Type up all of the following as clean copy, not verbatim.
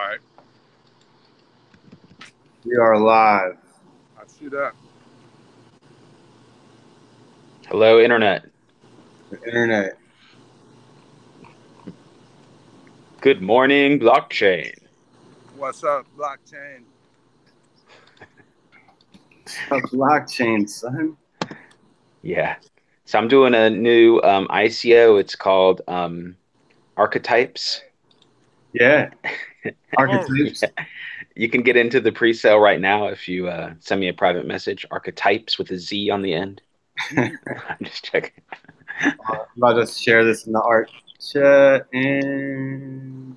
right. We are live. I see that. Hello, Internet. The internet. Good morning, blockchain. What's up, blockchain? A blockchain, son. Yeah. So I'm doing a new ICO. It's called Archetypes. Yeah. Oh, Archetypes. Yeah. You can get into the pre-sale right now if you send me a private message. Archetypes with a Z on the end. I'm just checking. I'm about to share this in the art chat and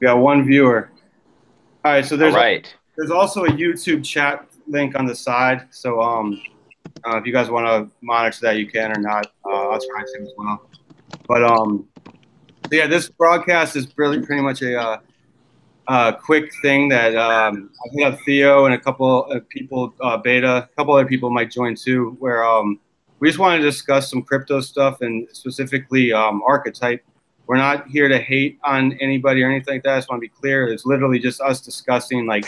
we got one viewer. All right, so All right. there's also a YouTube chat link on the side. So if you guys want to monitor that, you can or not. I'll try to as well. But so yeah, this broadcast is really pretty much a quick thing that I hit up Theo and a couple of people, Beta, a couple other people might join too, where we just want to discuss some crypto stuff and specifically Archetype. We're not here to hate on anybody or anything like that. I just want to be clear. It's literally just us discussing like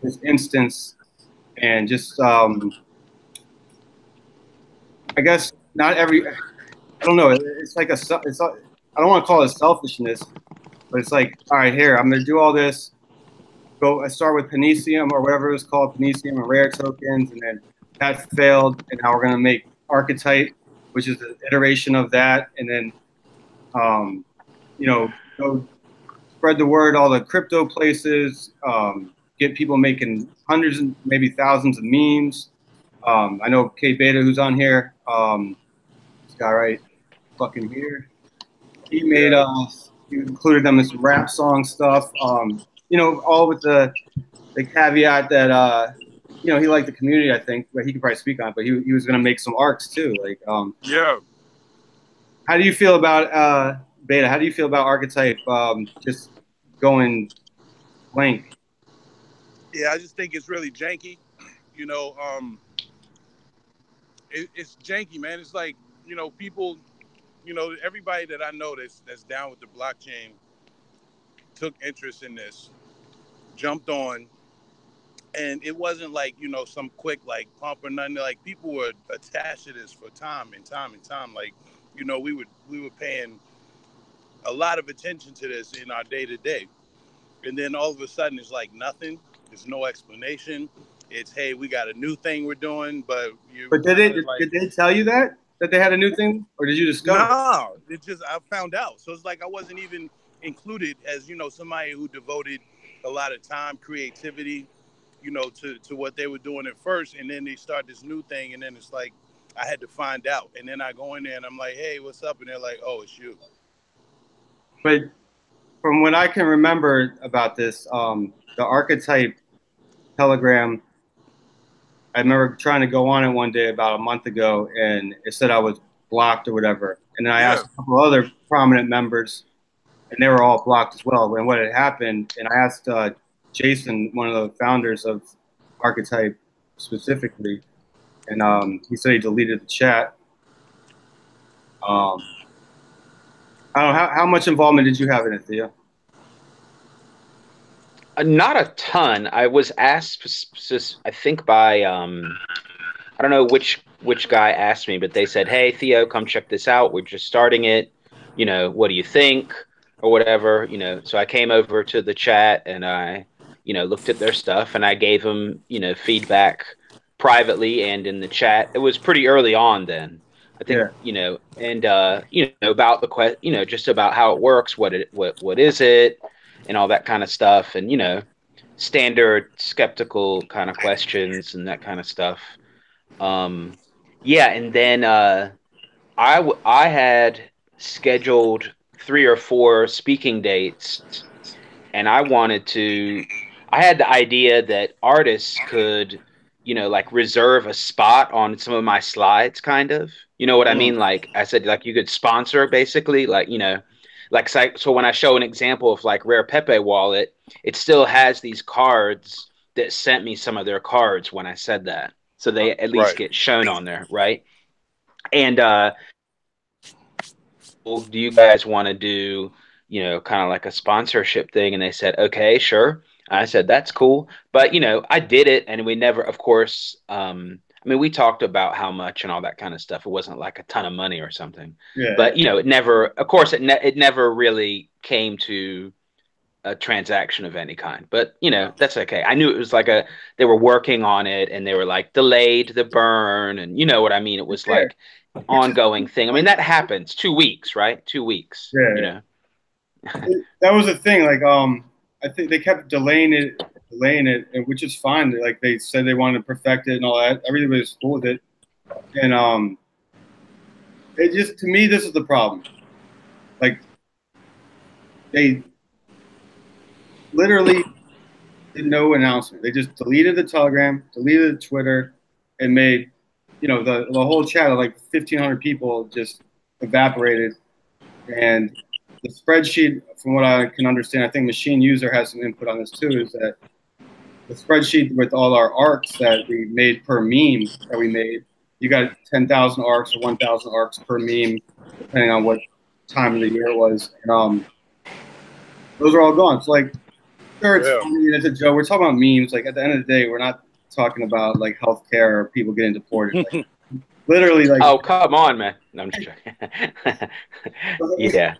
this instance and just, I guess not every, I don't know. It's like I don't want to call it selfishness, but it's like, all right, here, I'm going to do all this. I start with Panicium or whatever it was called, Panicium and rare tokens, and then that failed, and now we're going to make Archetype, which is an iteration of that, and then, go spread the word, all the crypto places, get people making hundreds and maybe thousands of memes. I know K Beta, who's on here, this guy right fucking here, he made he included them in some rap song stuff. All with the caveat that he liked the community, I think, but he could probably speak on it. But he was going to make some arcs too. Like, yeah. How do you feel about Beta? How do you feel about Archetype just going blank? Yeah, I just think it's really janky. It's janky, man. It's like, people, everybody that I know that's down with the blockchain took interest in this, jumped on, and it wasn't like, some quick like pump or nothing. Like, people were attached to this for time and time and time. Like, we were paying a lot of attention to this in our day to day, and then all of a sudden it's like nothing. There's no explanation. It's, hey, we got a new thing we're doing, but did they tell you that they had a new thing, or did you discover? No, I found out. So it's like I wasn't even included as somebody who devoted a lot of time, creativity, to what they were doing at first, and then they start this new thing, and then it's like I had to find out, and then I go in there and I'm like, hey, what's up? And they're like, oh, it's you. But from what I can remember about this, the Archetype Telegram, I remember trying to go on it one day about a month ago, and it said I was blocked or whatever. And then I asked a couple of other prominent members, and they were all blocked as well. And what had happened, and I asked Jason, one of the founders of Archetype specifically, and he said he deleted the chat. I don't know, how much involvement did you have in it, Theo? Not a ton. I was asked, I think by I don't know which guy asked me, but they said, "Hey, Theo, come check this out. We're just starting it. What do you think?" or whatever. So I came over to the chat and I, looked at their stuff and I gave them, feedback privately and in the chat. It was pretty early on then. I think, and about the just about how it works, what is it, and all that kind of stuff, and standard skeptical kind of questions and that kind of stuff. Yeah, and then I had scheduled 3 or 4 speaking dates, and I had the idea that artists could, like reserve a spot on some of my slides, kind of. You know what I mean? Like I said, like you could sponsor basically, like, so when I show an example of like Rare Pepe Wallet, it still has these cards that sent me some of their cards when I said that. So they at least get shown on there, right? And do you guys want to do, kind of like a sponsorship thing? And they said, okay, sure. I said, that's cool. But, I did it and we never, of course, I mean, we talked about how much and all that kind of stuff. It wasn't like a ton of money or something, Yeah, but, it never, of course, it never really came to a transaction of any kind. But, that's okay. I knew it was like they were working on it and they were like delayed the burn. And you know what I mean? It was yeah, like, ongoing thing. I mean, that happens 2 weeks, right? 2 weeks, yeah. That was the thing. Like, I think they kept delaying it, and which is fine. Like they said they wanted to perfect it and all that. Everybody was cool with it, and it just to me this is the problem. Like they literally did no announcement. They just deleted the Telegram, deleted the Twitter, and made the whole chat of like 1,500 people just evaporated. And the spreadsheet, from what I can understand, I think Machine User has some input on this too, is that the spreadsheet with all our arcs that we made per meme that we made, you got 10,000 arcs or 1,000 arcs per meme, depending on what time of the year it was. And those are all gone. So like, sure, it's funny and it's a joke. We're talking about memes. Like at the end of the day, we're not talking about like healthcare or people getting deported. Like, literally, like, oh, come on, man. No, I'm just joking. Yeah.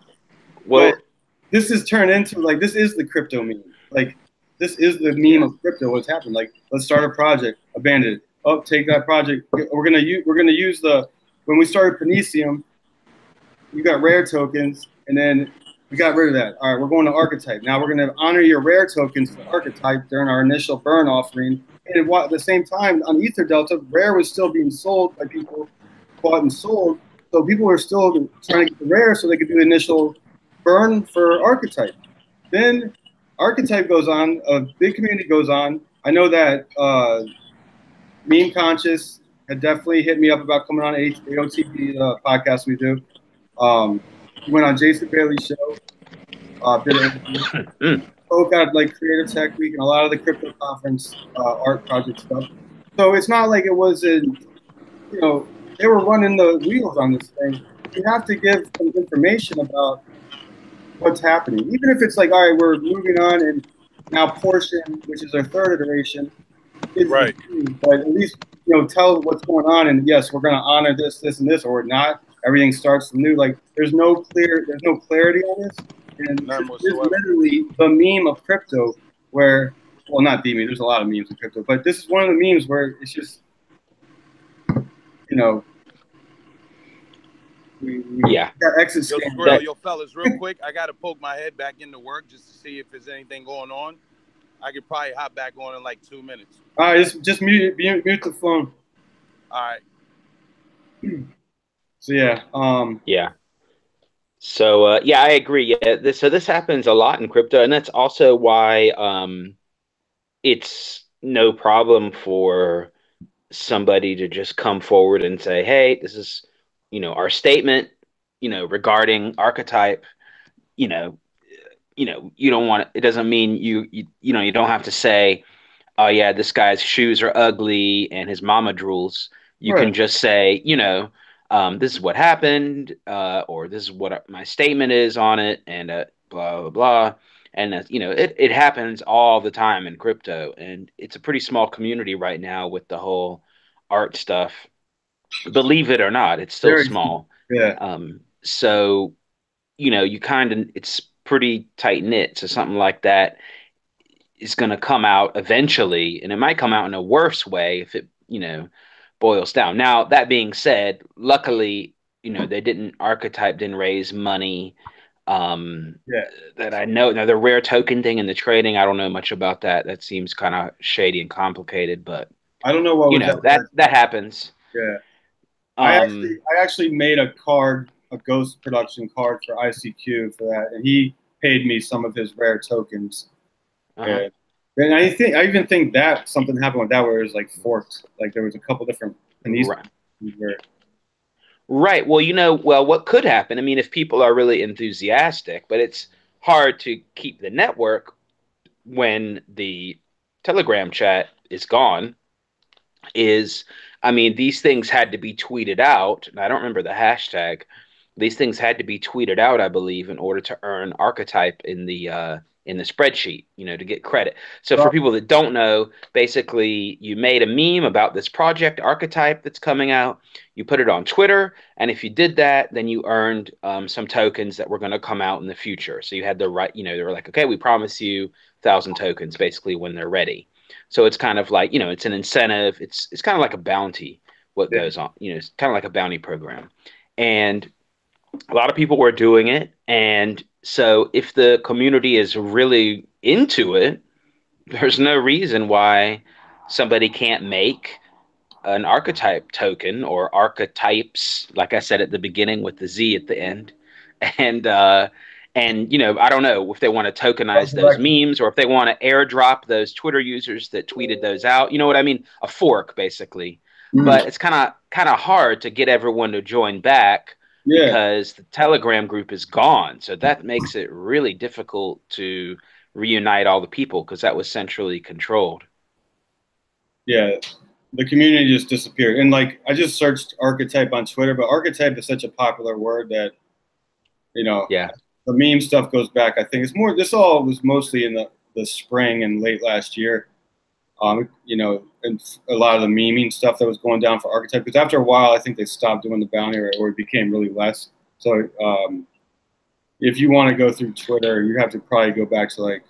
Well, but this is turned into like this is the crypto meme. Like this is the meme of crypto. What's happened? Like let's start a project, abandon it. Oh, take that project. We're gonna use the when we started Panicium, you got rare tokens, and then we got rid of that. All right, we're going to Archetype. Now we're gonna honor your rare tokens for Archetype during our initial burn offering. And at the same time, on Ether Delta, rare was still being sold by people, bought and sold. So people were still trying to get the rare so they could do the initial burn for Archetype. Then Archetype goes on, a big community goes on. I know that Meme Conscious had definitely hit me up about coming on AOTP podcast we do. He went on Jason Bailey's show, did an interview. Spoke at like Creative Tech Week and a lot of the crypto conference art project stuff. So it's not like it wasn't, they were running the wheels on this thing. You have to give some information about what's happening. Even if it's like, all right, we're moving on and now Portion, which is our third iteration, is right. But at least, tell what's going on. And yes, we're going to honor this, this, and this, or not. Everything starts new. Like there's no clarity on this. And it's literally the meme of crypto where, well, not the meme, there's a lot of memes in crypto, but this is one of the memes where it's just, yeah. Got exit yo, fellas, real quick, I got to poke my head back into work just to see if there's anything going on. I could probably hop back on in like 2 minutes. All right, just mute the phone. All right. So yeah. Yeah. So yeah, I agree. Yeah, this happens a lot in crypto, and that's also why it's no problem for somebody to just come forward and say, "Hey, this is, our statement, regarding Archetype." You know, you don't want it. Doesn't mean you don't have to say, "Oh yeah, this guy's shoes are ugly and his mama drools." You can just say, this is what happened, or this is what my statement is on it, and blah blah blah. And it happens all the time in crypto, and it's a pretty small community right now with the whole art stuff. Believe it or not, it's still small. Yeah. So you kind of it's pretty tight knit. So something like that is going to come out eventually, and it might come out in a worse way if it boils down. Now, that being said, luckily, Archetype didn't raise money that I know. Now, the rare token thing and the trading, I don't know much about that. That seems kind of shady and complicated, but I don't know what that happens. Yeah. I actually made a ghost production card for ICQ for that, and he paid me some of his rare tokens. And I even think that something happened with that where it was like forked. Like there was a couple different Right. Well, what could happen? I mean, if people are really enthusiastic, but it's hard to keep the network when the Telegram chat is gone. I mean, these things had to be tweeted out, and I don't remember the hashtag, these things had to be tweeted out, I believe, in order to earn Archetype in the spreadsheet, to get credit. So for Right. people that don't know, basically you made a meme about this project Archetype that's coming out. You put it on Twitter, and if you did that, then you earned some tokens that were going to come out in the future. So you had the right, they were like, okay, we promise you 1,000 tokens basically when they're ready. So it's kind of like, it's an incentive. It's kind of like a bounty. What Yeah. goes on, it's kind of like a bounty program, and a lot of people were doing it. And so if the community is really into it, there's no reason why somebody can't make an archetype token or archetypes, like I said at the beginning with the Z at the end. And I don't know if they want to tokenize those memes or if they want to airdrop those Twitter users that tweeted those out. You know what I mean? A fork, basically. Mhm. But it's kind of hard to get everyone to join back Yeah. because the Telegram group is gone. So that makes it really difficult to reunite all the people because that was centrally controlled. Yeah. The community just disappeared. And like, I just searched archetype on Twitter, but archetype is such a popular word that, Yeah. the meme stuff goes back. I think it's more, this all was mostly in the spring and late last year. And a lot of the memeing stuff that was going down for archetype, because after a while, I think they stopped doing the bounty or it became really less. So if you want to go through Twitter, you have to probably go back to like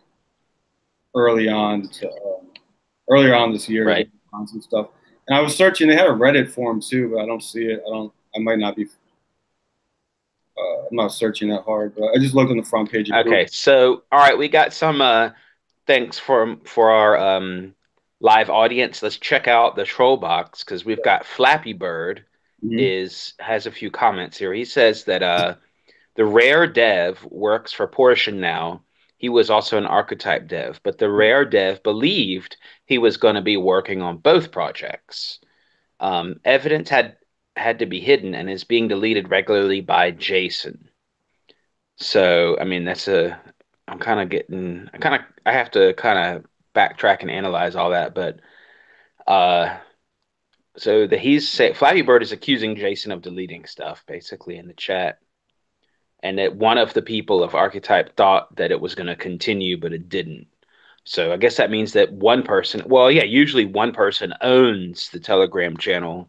earlier on this year to Right. get some stuff. And I was searching; they had a Reddit forum too, but I don't see it. I might not be. I'm not searching that hard, but I just looked on the front page. Okay. So, all right, we got some thanks for our live audience. Let's check out the troll box because we've got Flappy Bird Mm-hmm. has a few comments here. He says that the rare dev works for Portion now. He was also an archetype dev, but the rare dev believed he was going to be working on both projects. Evidence had to be hidden and is being deleted regularly by Jason. So, I mean, I have to kind of backtrack and analyze all that. But uh, so Flappy Bird is accusing Jason of deleting stuff basically in the chat, and that one of the people of Archetype thought that it was going to continue, but it didn't. So I guess that means that one person, well, yeah, usually one person owns the Telegram channel,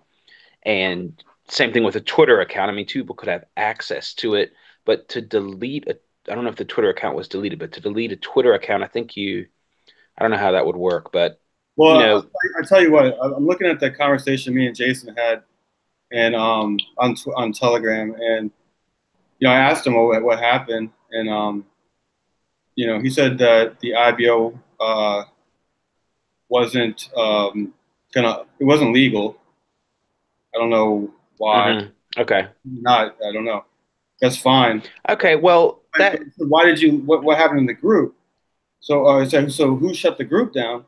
and same thing with a Twitter account. I mean, two people could have access to it, but to delete I don't know if the Twitter account was deleted, but to delete a Twitter account, I don't know how that would work, but you Well, know, I tell you what, I'm looking at the conversation me and Jason had, and on Telegram, and I asked him what happened, and he said that the IBO wasn't it wasn't legal. I don't know why. okay, Not, I don't know. That's fine. okay, well, Why did you? What happened in the group? So I said, so who shut the group down?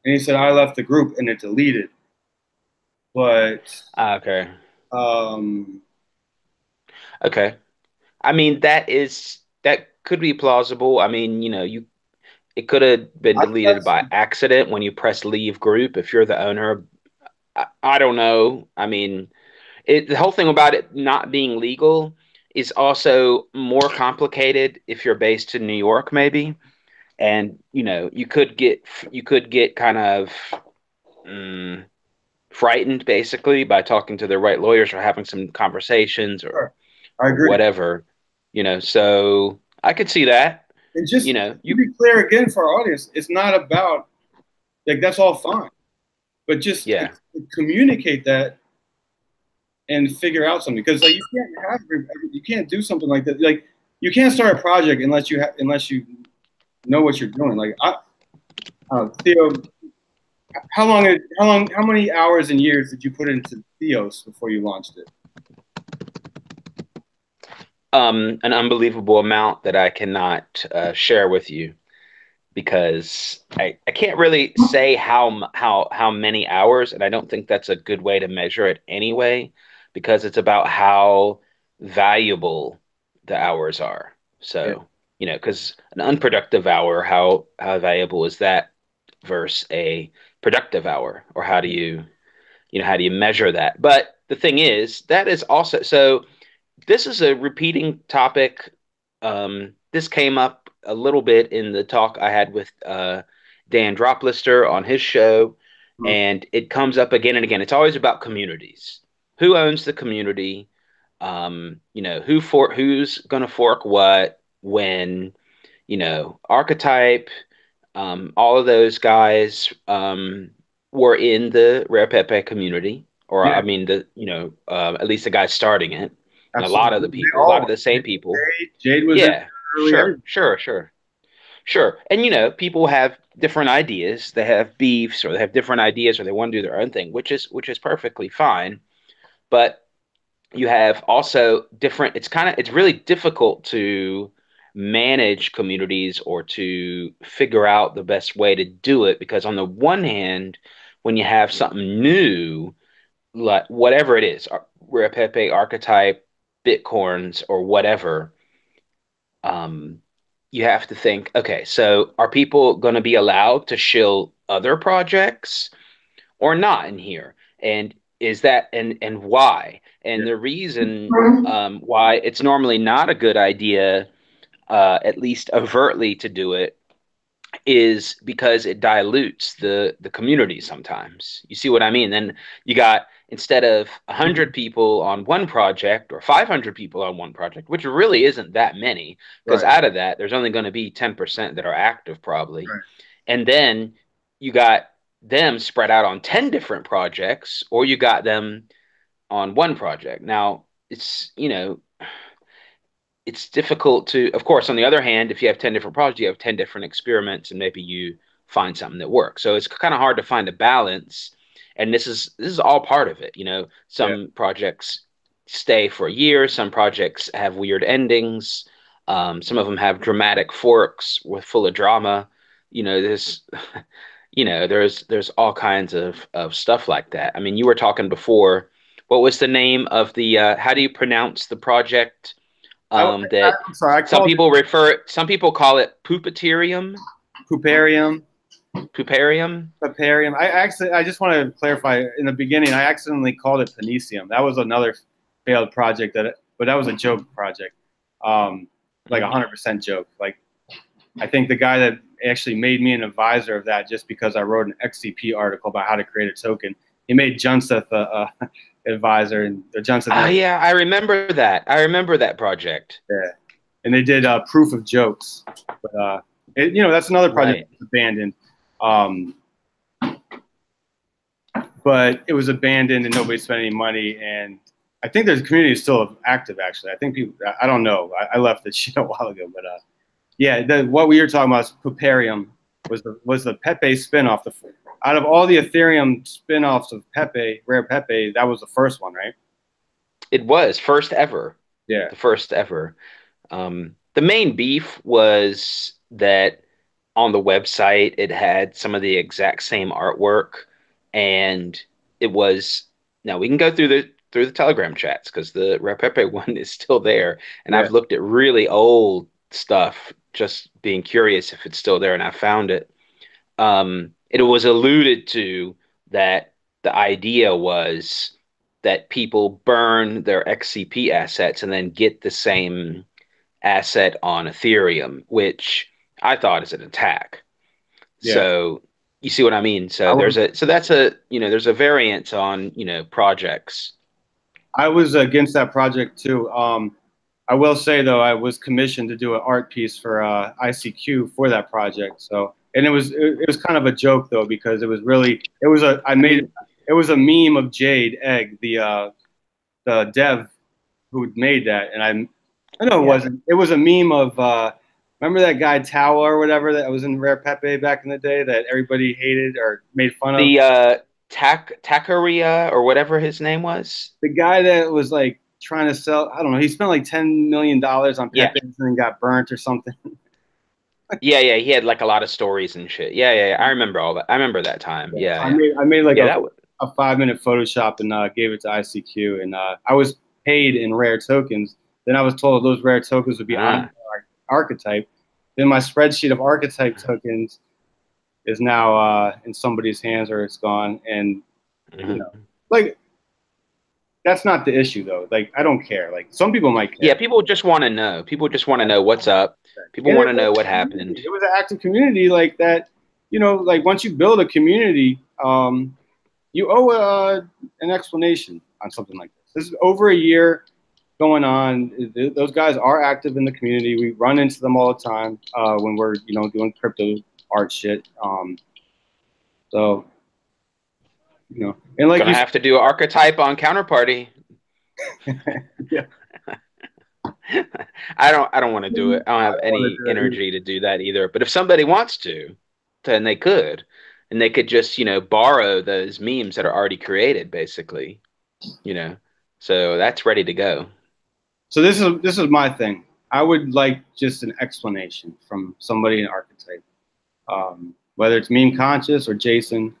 And he said, I left the group and it deleted. But okay, um, okay. I mean, that could be plausible. I mean, it could have been deleted by accident when you press leave group if you're the owner. I don't know. I mean, the whole thing about it not being legal is also more complicated if you're based in New York, maybe. And you could get kind of frightened basically by talking to the right lawyers or having some conversations or sure, I agree. whatever. So I could see that. And just You to be clear again for our audience, it's not about like that's all fine, but just yeah communicate that and figure out something, because like you can't do something like that. Like you can't start a project unless you know what you're doing. Like Theo, how many hours and years did you put into Theos before you launched it? an unbelievable amount that I cannot share with you because I can't really say how many hours, and I don't think that's a good way to measure it anyway, because it's about how valuable the hours are. So, because an unproductive hour, how valuable is that versus a productive hour, or how do you measure that? But the thing is, that is also so this is a repeating topic. This came up a little bit in the talk I had with Dan Droplister on his show, Mhm. and it comes up again and again. It's always about communities. Who owns the community? You know, who's going to fork what when, you know, Archetype, all of those guys were in the Rare Pepe community, or Yeah, I mean, the you know, at least the guys starting it, and a lot of absolutely. the They people, a lot of all the same people. Jade was in Yeah, there early. sure, Everybody. sure, sure, sure. And you know, people have different ideas. They have beefs, or they have different ideas, or they want to do their own thing, which is perfectly fine. But you have also different, it's really difficult to manage communities or to figure out the best way to do it, because on the one hand, when you have something new, like whatever it is, Rare Pepe, Archetype, Bitcoins, or whatever, um, you have to think, okay, so are people going to be allowed to shill other projects or not in here? And is that, and why? And the reason why it's normally not a good idea, at least overtly, to do it, is because it dilutes the community sometimes. You see what I mean? Then you got, instead of 100 people on one project or 500 people on one project, which really isn't that many, because Right, out of that, there's only going to be 10% that are active probably. right. And then you got them spread out on 10 different projects, or you got them on one project. Now, it's, you know, it's difficult to, of course, on the other hand, if you have 10 different projects, you have 10 different experiments, and maybe you find something that works. So it's kind of hard to find a balance. And this is all part of it. You know, Yeah, some projects stay for a year, some projects have weird endings. Some of them have dramatic forks with full of drama. You know, there's there's all kinds of stuff like that. I mean, you were talking before. What was the name of the how do you pronounce the project? That I'm sorry. I called it some people call it Poopaterium, Puparium. Puparium. Paparium. I just want to clarify in the beginning. I accidentally called it Panesium. That was another failed project but that was a joke project, like 100% joke. Like I think the guy that actually made me an advisor of that just because I wrote an XCP article about how to create a token. He made Junseth a advisor, and Junseth Ah, never. yeah, I remember that. I remember that project. Yeah, and they did proof of jokes, but that's another project Right. that's abandoned. Um, but it was abandoned and nobody spent any money. And I think there's community is still active. Actually, I think people. I don't know. I left the shit a while ago, but yeah, what we were talking about is Puparium was the Pepe spinoff. Out of all the Ethereum spinoffs of Pepe, Rare Pepe, that was the first one, right? It was first ever. Yeah, The first ever. The main beef was that on the website it had some of the exact same artwork, and it was, now we can go through the Telegram chats because the Repepe one is still there, and yeah, I've looked at really old stuff just being curious if it's still there, and I found it. It was alluded to that the idea was that people burn their XCP assets and then get the same asset on Ethereum, which I thought is an attack. yeah. So you see what I mean? I So was that's a, there's a variance on, projects. I was against that project too. I will say though, I was commissioned to do an art piece for ICQ for that project. So, and it was kind of a joke though because it was really it was a I I made mean, it was a meme of Jade Egg, the dev who made that, and I know it yeah. wasn't. It was a meme of remember that guy Tawa or whatever that was in Rare Pepe back in the day that everybody hated or made fun of. The Takaria or whatever his name was. The guy that was like trying to sell. I don't know. He spent like $10 million on Yeah. Pepe and then got burnt or something. Yeah, yeah, he had like a lot of stories and shit. Yeah, yeah, yeah. I remember all that. I remember that time. Yeah. Yeah, I yeah. made like Yeah, that was a 5-minute Photoshop and gave it to ICQ, and I was paid in rare tokens. Then I was told those rare tokens would be on ah. Archetype. Then my spreadsheet of Archetype tokens is now in somebody's hands or it's gone. And Mhm. like that's not the issue though. Like I don't care. Like some people might care. Yeah, people just want to know. People just want to know what's up. People want to know what happened. It was an active community like that. You know, like once you build a community, you owe an explanation on something like this. This is over a year going on. Those guys are active in the community. We run into them all the time when we're, you know, doing crypto art shit. So, you know, and like gonna have to do Archetype on Counterparty. Yeah. I don't want to do it. I don't have any energy to do that either. But if somebody wants to, then they could, and they could just, you know, borrow those memes that are already created, basically, you know. So that's ready to go. So this is my thing. I would like just an explanation from somebody in Archetype, whether it's meme conscious or Jason.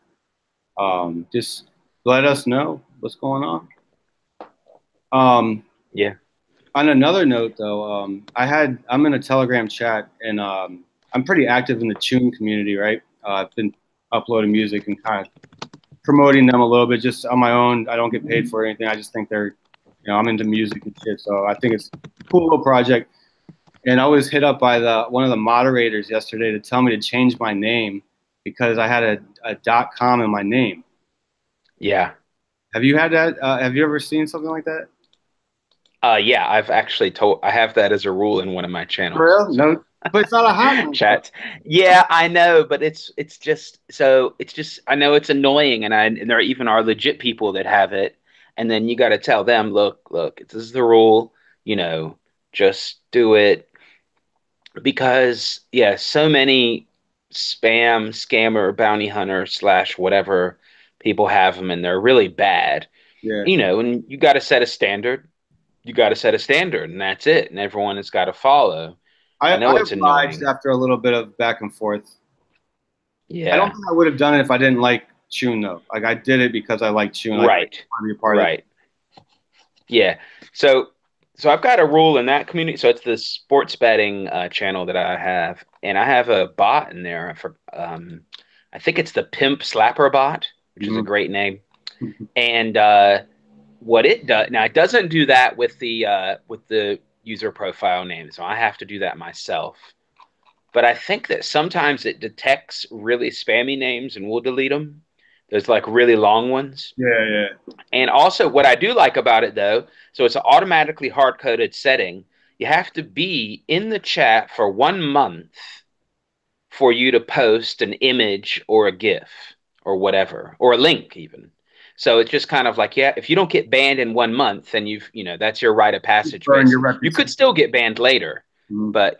Just let us know what's going on. Yeah. On another note, though, I'm in a Telegram chat, and I'm pretty active in the Tune community, right? I've been uploading music and kind of promoting them a little bit just on my own. I don't get paid for anything. I just think they're, you know, I'm into music and shit, so I think it's a cool little project. And I was hit up by one of the moderators yesterday to tell me to change my name because I had a .com in my name. Yeah. Have you had that? Have you ever seen something like that? Yeah, I've actually I have that as a rule in one of my channels. For real? No, but it's not a hot one. Chat. Yeah, I know, but it's just I know it's annoying, and there even are legit people that have it, and then you got to tell them, look, this is the rule, you know, just do it, because yeah, so many scammer, bounty hunter / whatever people have them, and they're really bad. Yeah. You know, and you got to set a standard. You got to set a standard, and that's it. And everyone has got to follow. I know it's annoying. After a little bit of back and forth. Yeah. I don't think I would have done it if I didn't like Tune, though. Like, I did it because I like Tune. Right. Right. Yeah. So I've got a rule in that community. So it's the sports betting channel that I have, and I have a bot in there for I think it's the Pimp Slapper bot, which is a great name. And what it does now, it doesn't do that with the user profile name, so I have to do that myself. But I think that sometimes it detects really spammy names and will delete them. There's like really long ones. Yeah, yeah. And also, what I do like about it, though, so it's an automatically hard-coded setting. You have to be in the chat for 1 month for you to post an image or a GIF or whatever, or a link even. So it's just kind of like, yeah, if you don't get banned in 1 month, then that's your rite of passage. You could still get banned later, but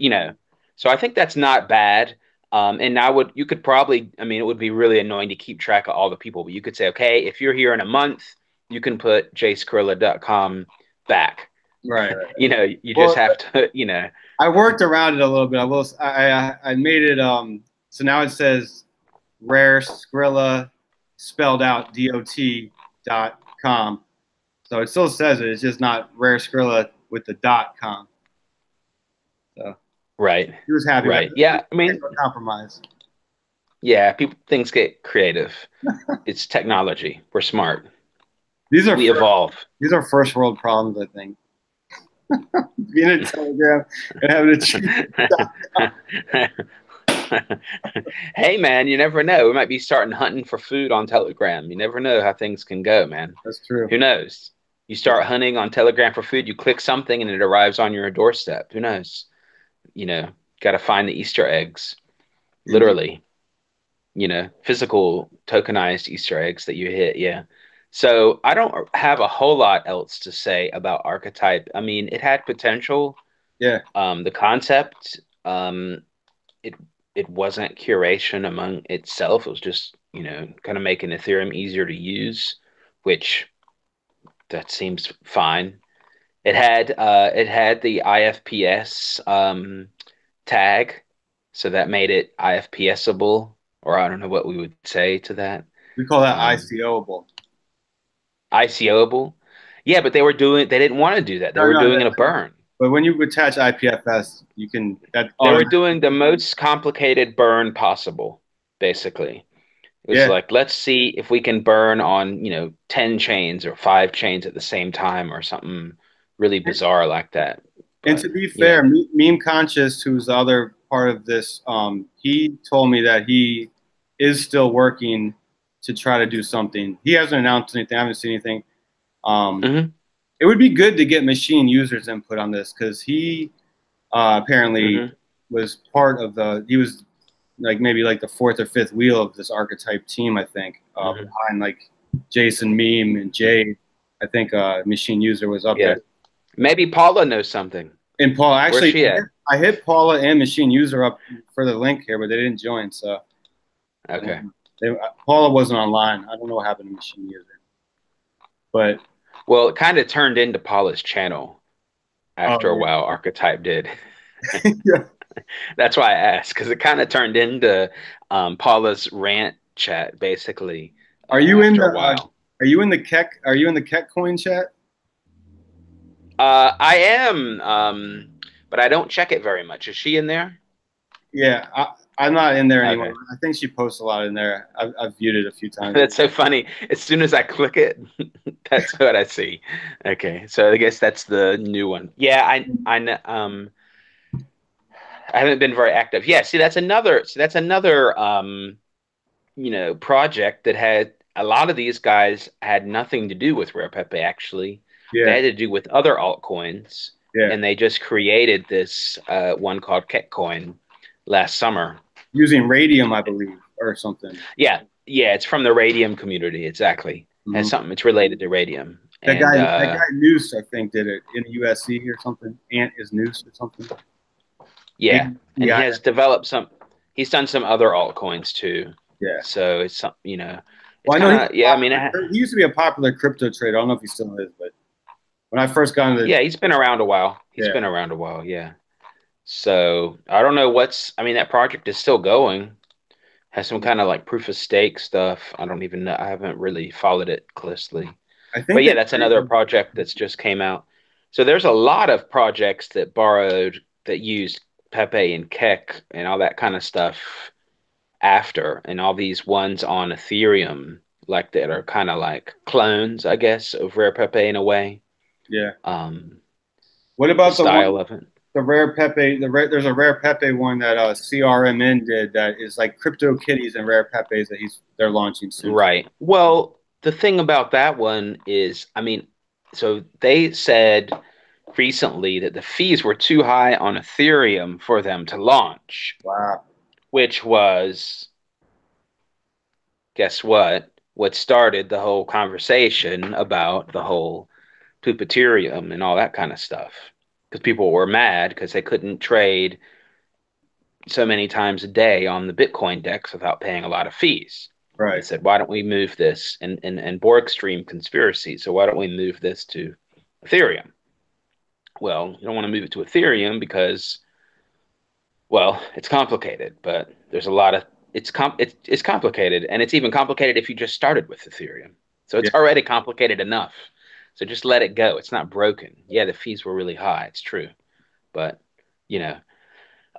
so I think that's not bad. And you could probably, it would be really annoying to keep track of all the people, but you could say, okay, if you're here in a month, you can put jscrilla.com back. Right. You just have to, I worked around it a little bit. I made it, so now it says rare Scrilla spelled out dot.com. So it still says it. It's just not rare Scrilla with the .com. So right. He was happy. Right. Yeah. No compromise. Yeah. Things get creative. It's technology. We're smart. We evolve. These are first world problems, I think. Being in Telegram and having a Hey man, you never know. We might be starting hunting for food on Telegram. You never know how things can go, man. That's true. Who knows? You start hunting on Telegram for food, you click something and it arrives on your doorstep. Who knows? Got to find the Easter eggs. Literally. Physical tokenized Easter eggs that you hit. Yeah. So I don't have a whole lot else to say about Archetype. It had potential. Yeah. The concept, it wasn't curation among itself. It was just, kind of making Ethereum easier to use, which that seems fine. It had the IFPS tag, so that made it IFPSable, or I don't know what we would say to that. We call that ICOable. ICOable? Yeah, but they didn't want to do that. They were doing it a burn. But when you attach IPFS, you can. They were doing the most complicated burn possible, basically. It was Yeah. like, let's see if we can burn on, 10 chains or 5 chains at the same time or something really bizarre like that. And But to be yeah. fair, Meme Conscious, who's the other part of this, he told me that he is still working to try to do something. He hasn't announced anything. I haven't seen anything. Hmm. It would be good to get machine users input on this because he apparently Hmm. was part of he was like maybe like the fourth or fifth wheel of this Archetype team, I think, Hmm. behind like Jason Meme and Jay. I think machine user was up Yeah. there. Maybe Paula knows something. And Paul, Where's actually, she at? I hit Paula and Machine User up for the link here, but they didn't join. So I don't Okay. know. Paula wasn't online. I don't know what happened to Machine User. But Well, it kind of turned into Paula's channel oh after a while, Archetype did. yeah, yeah. That's why I asked, because it kind of turned into Paula's rant chat, basically, Are you in after the a while. Are you in the Keck coin chat? I am, but I don't check it very much. Is she in there? Yeah, I'm not in there anymore. Okay. I think she posts a lot in there. I've viewed it a few times. That's so funny. As soon as I click it, that's what I see. Okay, so I guess that's the new one. Yeah, I haven't been very active. Yeah, see, that's another project that had a lot of these guys had nothing to do with Rare Pepe actually. They Yeah, had to do with other altcoins, yeah. and they just created this one called Ketcoin last summer. Using Radium, I believe, or something. Yeah, yeah, it's from the Radium community, exactly. Mhm. Has something it's related to Radium. That And guy Noose, I think, did it in USC or something. Ant is Noose or something. yeah, and he Yeah, has developed he's done some other altcoins too. yeah. So it's some, it's Well, I know kind of, yeah, I mean, he used to be a popular crypto trader. I don't know if he still is, but when I first got into yeah, he's been around a while. He's yeah, been around a while, yeah. So I don't know I mean, that project is still going. Has some kind of like proof of stake stuff. I don't even know. I haven't really followed it closely. I But think yeah, that's another project that's just came out. So there's a lot of projects that used Pepe and Keck and all that kind of stuff after, and all these ones on Ethereum, like that are kind of like clones, I guess, of Rare Pepe in a way. yeah. Um, What the about the style one, of it. the rare Pepe? There's a rare Pepe one that CRMN did that is like crypto kitties and rare Pepes that they're launching soon. Right. Well, the thing about that one is, I mean, so they said recently that the fees were too high on Ethereum for them to launch, Wow. which was, guess what? What started the whole conversation about the whole Pupiterium and all that kind of stuff. Because people were mad because they couldn't trade so many times a day on the Bitcoin DEX without paying a lot of fees. They Right. said, why don't we move this? And Borg stream conspiracy. So why don't we move this to Ethereum? Well, you don't want to move it to Ethereum because, well, it's complicated, but there's a lot of it's complicated, and it's even complicated if you just started with Ethereum. So Yeah. it's already complicated enough. So just let it go. It's not broken. Yeah, the fees were really high. It's true, but you know,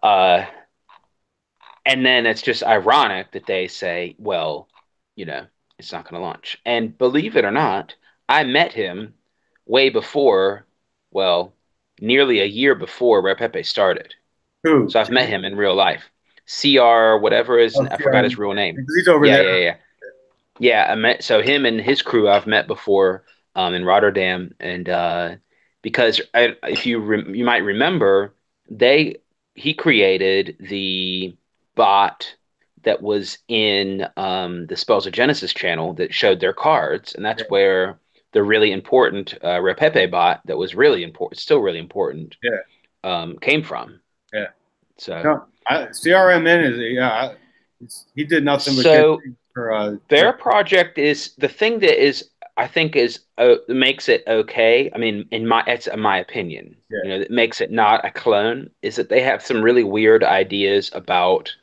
uh, and then it's just ironic that they say, well, you know, it's not going to launch. And believe it or not, I met him way before, well, nearly a year before Rare Pepe started. Who? So I've met him in real life. CR, whatever his, Oh, I forgot his CRMN. real name. He's over Yeah, there. yeah, yeah. Yeah, I met, so him and his crew I've met before in Rotterdam. And because if you might remember, they he created the bot that was in the Spells of Genesis channel that showed their cards, and that's Yeah. where the really important Repepe bot that was really important, still really important, Yeah. came from. Yeah. So, No, CRMN is he did nothing but good so things for their project is the thing that is, I think, is makes it okay. I mean, it's in my opinion, yeah, that makes it not a clone is that they have some really weird ideas about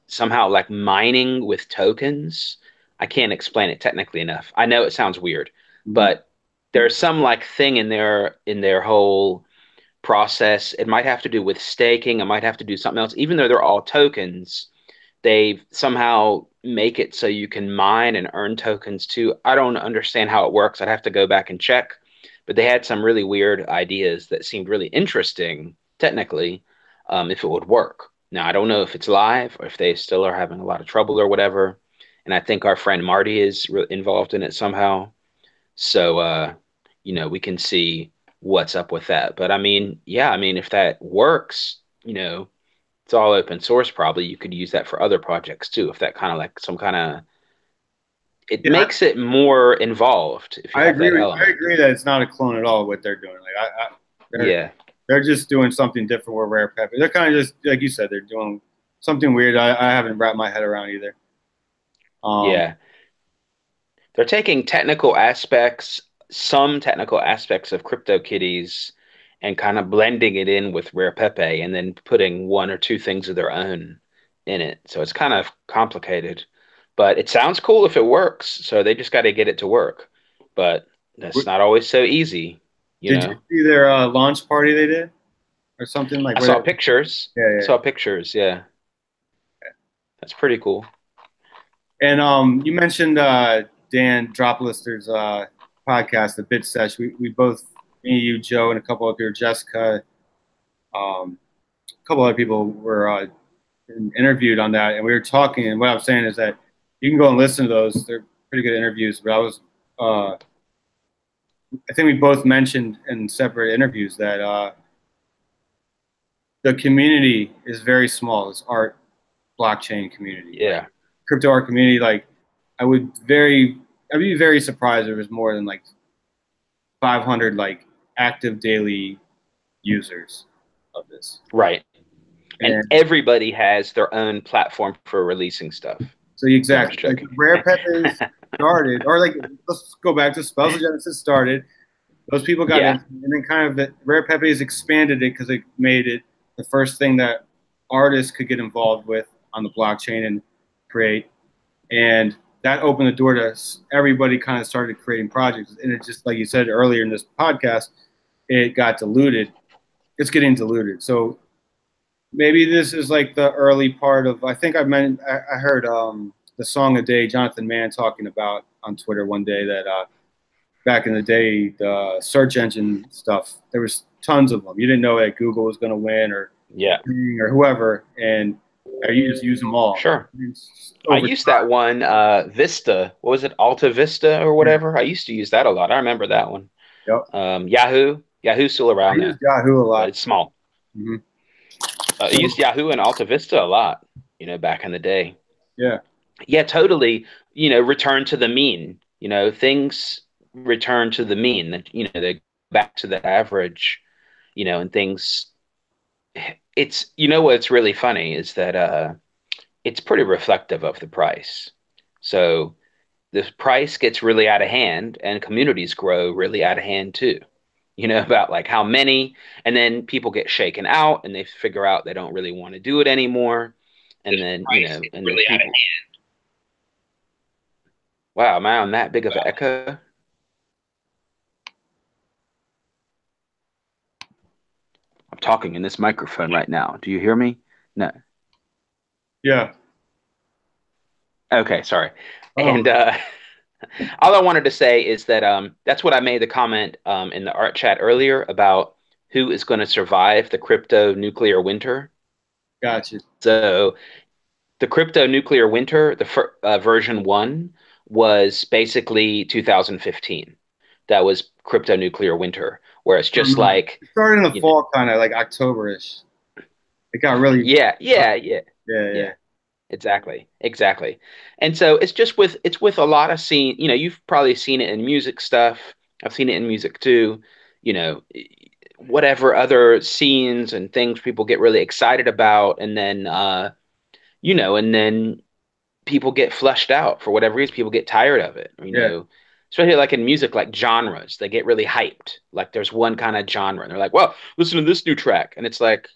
somehow like mining with tokens. I can't explain it technically enough. I know it sounds weird, mhm, but there's some like thing in their whole process. It might have to do with staking. It might have to do something else. Even though they're all tokens, they've somehow make it so you can mine and earn tokens too. I don't understand how it works. I'd have to go back and check, but they had some really weird ideas that seemed really interesting technically, if it would work. Now, I don't know if it's live or if they still are having a lot of trouble or whatever. And I think our friend Marty is involved in it somehow. So, we can see what's up with that. But I mean, yeah, I mean, if that works, it's all open source. Probably you could use that for other projects too. If that kind of like some kind of, it Yeah, makes it more involved if you I have agree. that I element. agree that it's not a clone at all what they're doing. Like they're Yeah, they're just doing something different with Rare Pepper. They're kind of just like you said. They're doing something weird. I haven't wrapped my head around either. Um, yeah. They're taking technical aspects, some technical aspects of CryptoKitties, and kind of blending it in with Rare Pepe, and then putting one or two things of their own in it. So it's kind of complicated, but it sounds cool if it works. So they just got to get it to work. But that's not always so easy, you did you know. see their launch party they did or something like I where? saw pictures. Yeah, I yeah. saw pictures. Yeah, that's pretty cool. And you mentioned Dan Droplister's podcast, the Bit Sesh. We both, me, you, Joe, and a couple of here, Jessica, a couple other people were interviewed on that, and we were talking. And what I'm saying is that you can go and listen to those; they're pretty good interviews. But I think we both mentioned in separate interviews that the community is very small. This art blockchain community, like Yeah. crypto art community. Like I'd be very surprised if it was more than like 500 like active daily users of this. Right. And And everybody has their own platform for releasing stuff. so No, I'm exactly, just like joking. Rare Peppers started, or like let's go back to Spells of Genesis started. Those people got Yeah. in, and then kind of Rare Peppers expanded it because it made it the first thing that artists could get involved with on the blockchain and create. And that opened the door to everybody kind of started creating projects. And it just, like you said earlier in this podcast, it got diluted. It's getting diluted. So maybe this is like the early part of, I think I heard the Song a Day, Jonathan Mann talking about on Twitter one day that back in the day, the search engine stuff, there was tons of them. You didn't know that Google was going to win Yeah. or whoever, and you just use them all. Sure. I Over used that one, Vista. What was it? Alta Vista or time. whatever. I used to use that a lot. I remember that one. Yep. Yahoo. Yahoo's still I around use now, Yahoo a but lot. it's small. Mm-hmm. I used Yahoo and Alta Vista a lot, back in the day. Yeah. Yeah, totally. Return to the mean. Things return to the mean. That they go back to the average. And things. It's what's really funny is that it's pretty reflective of the price. So the price gets really out of hand, and communities grow really out of hand too. About like how many, and then people get shaken out, and they figure out they don't really want to do it anymore, and then and then people. Wow, am I on that big of an echo? I'm talking in this microphone right now. Do you hear me? No. Yeah. Okay, sorry. Oh. And all I wanted to say is that that's what I made the comment in the art chat earlier about who is going to survive the crypto nuclear winter. Gotcha. So the crypto nuclear winter, the version 1 was basically 2015. That was crypto nuclear winter, where it's just like it started in the fall, kind of like October-ish. It got really yeah. Exactly. And so it's with a lot of scene, you've probably seen it in music stuff. I've seen it in music too, whatever other scenes and things people get really excited about, and then and then people get flushed out for whatever reason. People get tired of it, especially like in music, like genres, they get really hyped. Like there's one kind of genre, and they're like, well, listen to this new track. And it's like,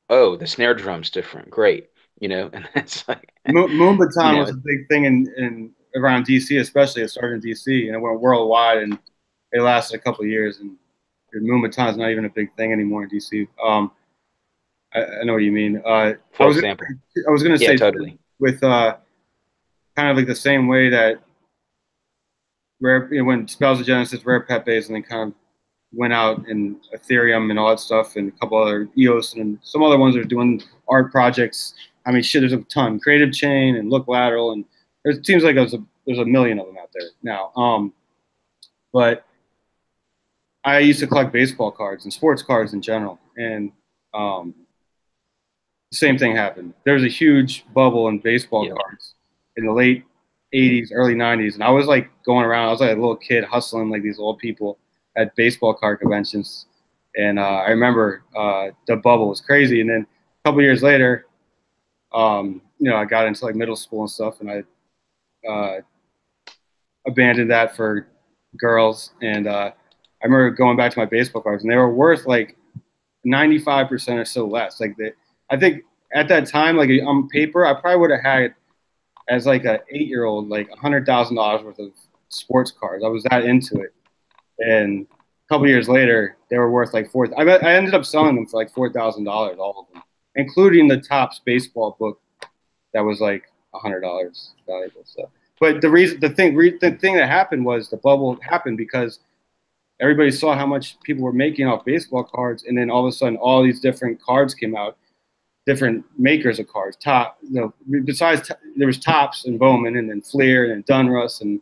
oh, the snare drum's different. Great. And it's like Moon Baton was a big thing in around DC, especially. It started in DC and it went worldwide, and it lasted a couple of years. And Moon Baton is not even a big thing anymore in DC. I know what you mean. For example, I was gonna say totally with kind of like the same way that rare, when Spells of Genesis, Rare Pepe's, and then kind of went out in Ethereum and all that stuff, and a couple other EOS and some other ones that are doing art projects. I mean, shit, there's a ton. Creative Chain and Look Lateral, and it seems like there's a million of them out there now. But I used to collect baseball cards and sports cards in general, and the same thing happened. There was a huge bubble in baseball cards in the late 80s, early 90s, and I was like going around. I was like a little kid hustling like these old people at baseball card conventions, and I remember the bubble was crazy. And then a couple years later, I got into like middle school and stuff, and I abandoned that for girls. And I remember going back to my baseball cards, and they were worth like 95% or so less. Like I think at that time, like on paper, I probably would have had as like an 8-year-old like $100,000 worth of sports cards. I was that into it. And a couple years later, they were worth like I ended up selling them for like $4,000, all of them, including the Topps baseball book that was like $100 valuable stuff. But the thing that happened was the bubble happened because everybody saw how much people were making off baseball cards, and then all of a sudden, all these different cards came out, different makers of cards. Besides there was Topps and Bowman, and then Fleer and Donruss and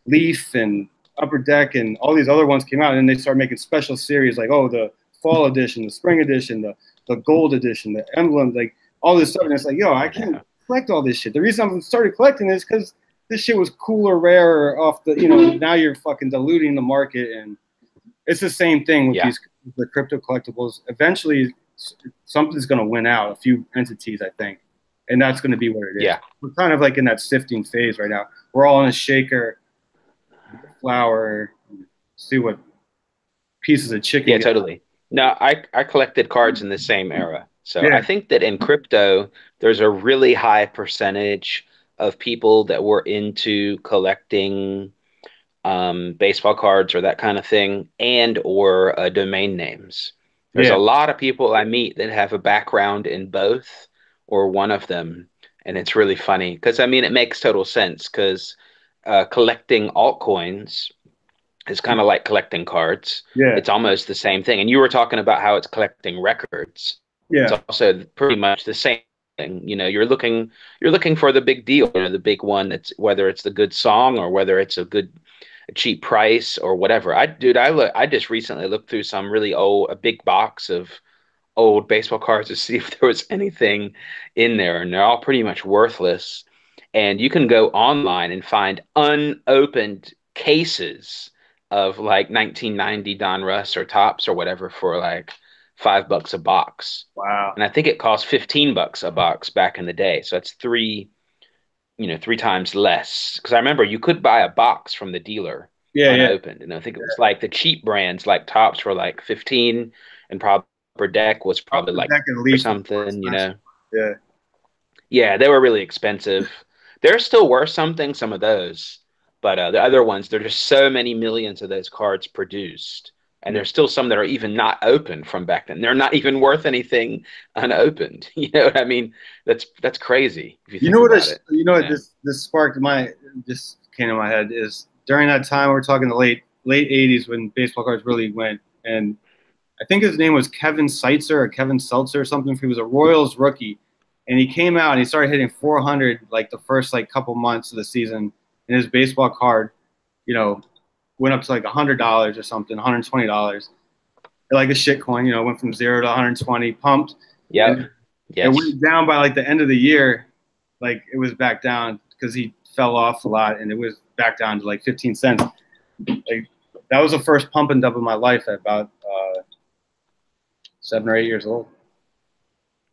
Leaf and Upper Deck, and all these other ones came out, and they started making special series like, oh, the fall edition, the spring edition, the gold edition, the emblem, like all this stuff. And it's like, yo, I can't collect all this shit. The reason I started collecting is because this shit was cooler, rarer off the, now you're fucking diluting the market. And it's the same thing with the crypto collectibles. Eventually, something's going to win out, a few entities, I think. And that's going to be what it is. Yeah. We're kind of like in that sifting phase right now. We're all in a shaker, flour, see what pieces of chicken. Yeah, totally. No, I collected cards in the same era. So I think that in crypto, there's a really high percentage of people that were into collecting baseball cards or that kind of thing, and or domain names. There's a lot of people I meet that have a background in both or one of them, and it's really funny because I mean it makes total sense because collecting altcoins is kind of like collecting cards. Yeah. It's almost the same thing. And you were talking about how it's collecting records. Yeah. It's also pretty much the same thing. You're looking for the big deal, the big one that's whether it's the good song or whether it's a cheap price or whatever. I just recently looked through a big box of old baseball cards to see if there was anything in there, and they're all pretty much worthless. And you can go online and find unopened cases of like 1990 Donruss or Topps or whatever for like $5 a box. Wow. And I think it cost $15 a box back in the day. So that's three times less. Because I remember you could buy a box from the dealer unopened. And I think it was like the cheap brands like Topps were like 15, and probably Upper Deck was probably like or something, Yeah. Yeah, they were really expensive. They're still worth something, some of those. But the other ones, there are just so many millions of those cards produced. And there's still some that are even not open from back then. They're not even worth anything unopened. You know what I mean? That's crazy. If you know what this sparked just came to my head is during that time we're talking the late 80s when baseball cards really went, and I think his name was Kevin Seitzer or Kevin Seltzer or something. He was a Royals rookie, and he came out and he started hitting 400 like the first like couple months of the season. And his baseball card, went up to like $100 or something, $120. Like a shit coin, went from 0 to 120, pumped. Yeah. It went down by like the end of the year, like it was back down because he fell off a lot, and it was back down to like 15 cents. Like that was the first pump and dump of my life at about 7 or 8 years old.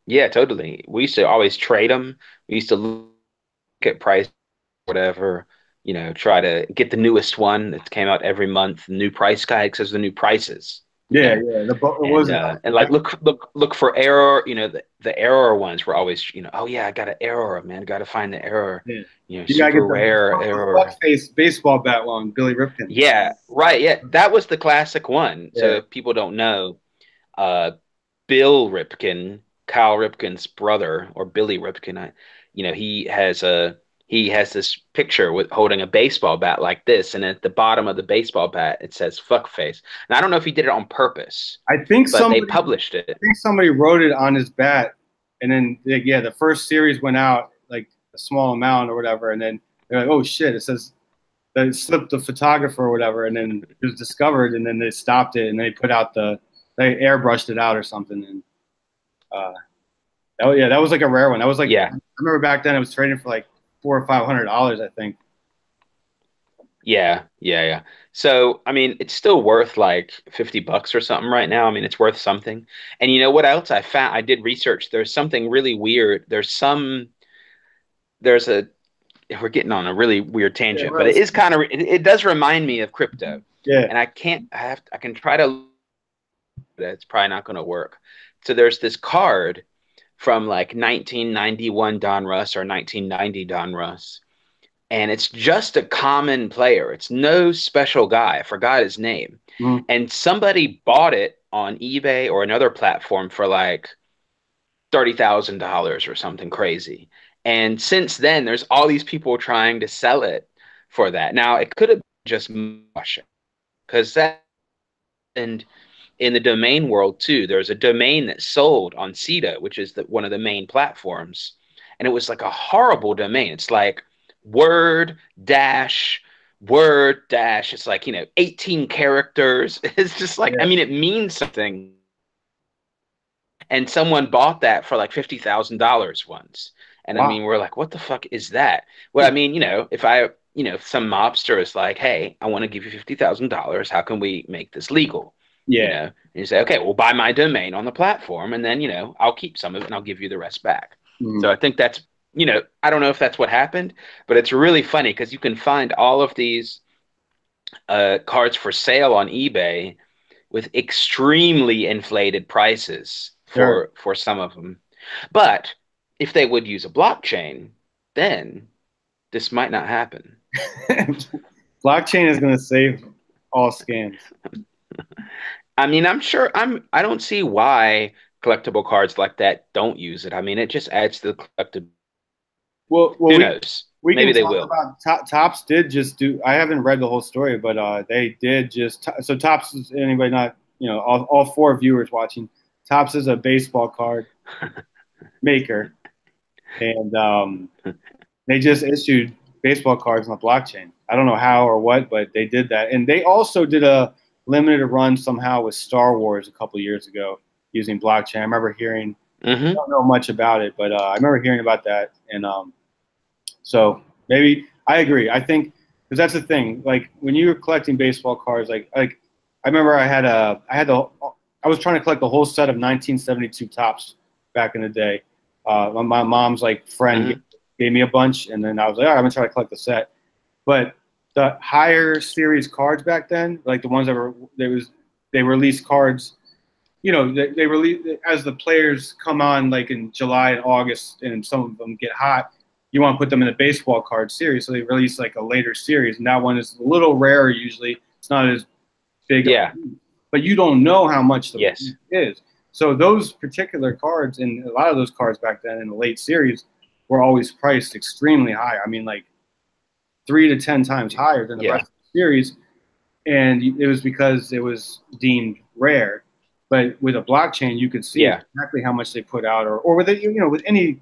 Yeah, totally. We used to always trade them. We used to look at price, whatever, try to get the newest one that came out every month. The new price guide says the new prices. Yeah. And like look for error. The error ones were always, oh yeah, I got an error, man. Got to find the error. Yeah. You super rare error. Fuckface baseball bat one, Billy Ripken. Yeah, right. Yeah, that was the classic one. Yeah. So if people don't know, Bill Ripken, Kyle Ripken's brother, or Billy Ripken, he has he has this picture with holding a baseball bat like this, and at the bottom of the baseball bat it says "fuck face." And I don't know if he did it on purpose, I think but they somebody, published I it. think somebody wrote it on his bat, and then yeah, the first series went out like a small amount or whatever, and then they're like, oh shit, it says they slipped the photographer or whatever, and then it was discovered, and then they stopped it, and they put out they airbrushed it out or something, and that was like a rare one. That was like, Yeah. I remember back then it was trading for like $400 or $500, I think. Yeah, yeah, yeah. So, I mean, it's still worth like $50 or something right now. I mean, it's worth something. And you know what else I found? I did research. There's something really weird. There's a, we're getting on a really weird Yeah, tangent, but right. it is kind of, it does remind me of crypto. Yeah. And I can try to, it's probably not going to work. So there's this card from like 1991 Donruss or 1990 Donruss, and it's just a common player. It's no special guy. I forgot his name. Mm. And somebody bought it on eBay or another platform for like $30,000 or something crazy. And since then, there's all these people trying to sell it for that. Now, it could have just Russia, because that, and in the domain world too, there's a domain that sold on CETA, which is one of the main platforms, and it was like a horrible domain. It's like word dash word dash. It's like 18 characters. It's just like, Yeah. I mean, it means something. And someone bought that for like $50,000 once. And I Wow. mean, we're like, what the fuck is that? Well, I mean, if some mobster is like, hey, I want to give you $50,000, how can we make this legal? Yeah. And you say, okay, well, buy my domain on the platform, and then, I'll keep some of it and I'll give you the rest back. Mm. So I think that's, I don't know if that's what happened, but it's really funny because you can find all of these cards for sale on eBay with extremely inflated prices Sure. for some of them. But if they would use a blockchain, then this might not happen. Blockchain is going to save all scams. I mean, I don't see why collectible cards like that don't use it. I mean, it just adds to the collectible. Well, Who knows? we Maybe can they talk will. about Topps did just do. I haven't read the whole story, but they did just. So Topps is anybody not all four viewers watching. Topps is a baseball card maker, and they just issued baseball cards on the blockchain. I don't know how or what, but they did that, and they also did a limited run somehow with Star Wars a couple of years ago using blockchain. I remember hearing. I don't know much about it, but I remember hearing about that, and so maybe I agree. I think because that's the thing. Like when you were collecting baseball cards, like I remember I was trying to collect the whole set of 1972 Topps back in the day. My mom's like friend gave me a bunch, and then I was like, all right, I'm gonna try to collect the set. But the higher series cards back then, like the ones that they released cards. They release as the players come on, like in July and August, and some of them get hot. You want to put them in a baseball card series, so they release like a later series, and that one is a little rarer usually. It's not as big, but you don't know how much the is. So those particular cards, and a lot of those cards back then in the late series, were always priced extremely high. I mean, like 3 to 10 times higher than the rest of the series, and it was because it was deemed rare. But with a blockchain, you could see exactly how much they put out, or with it, with any,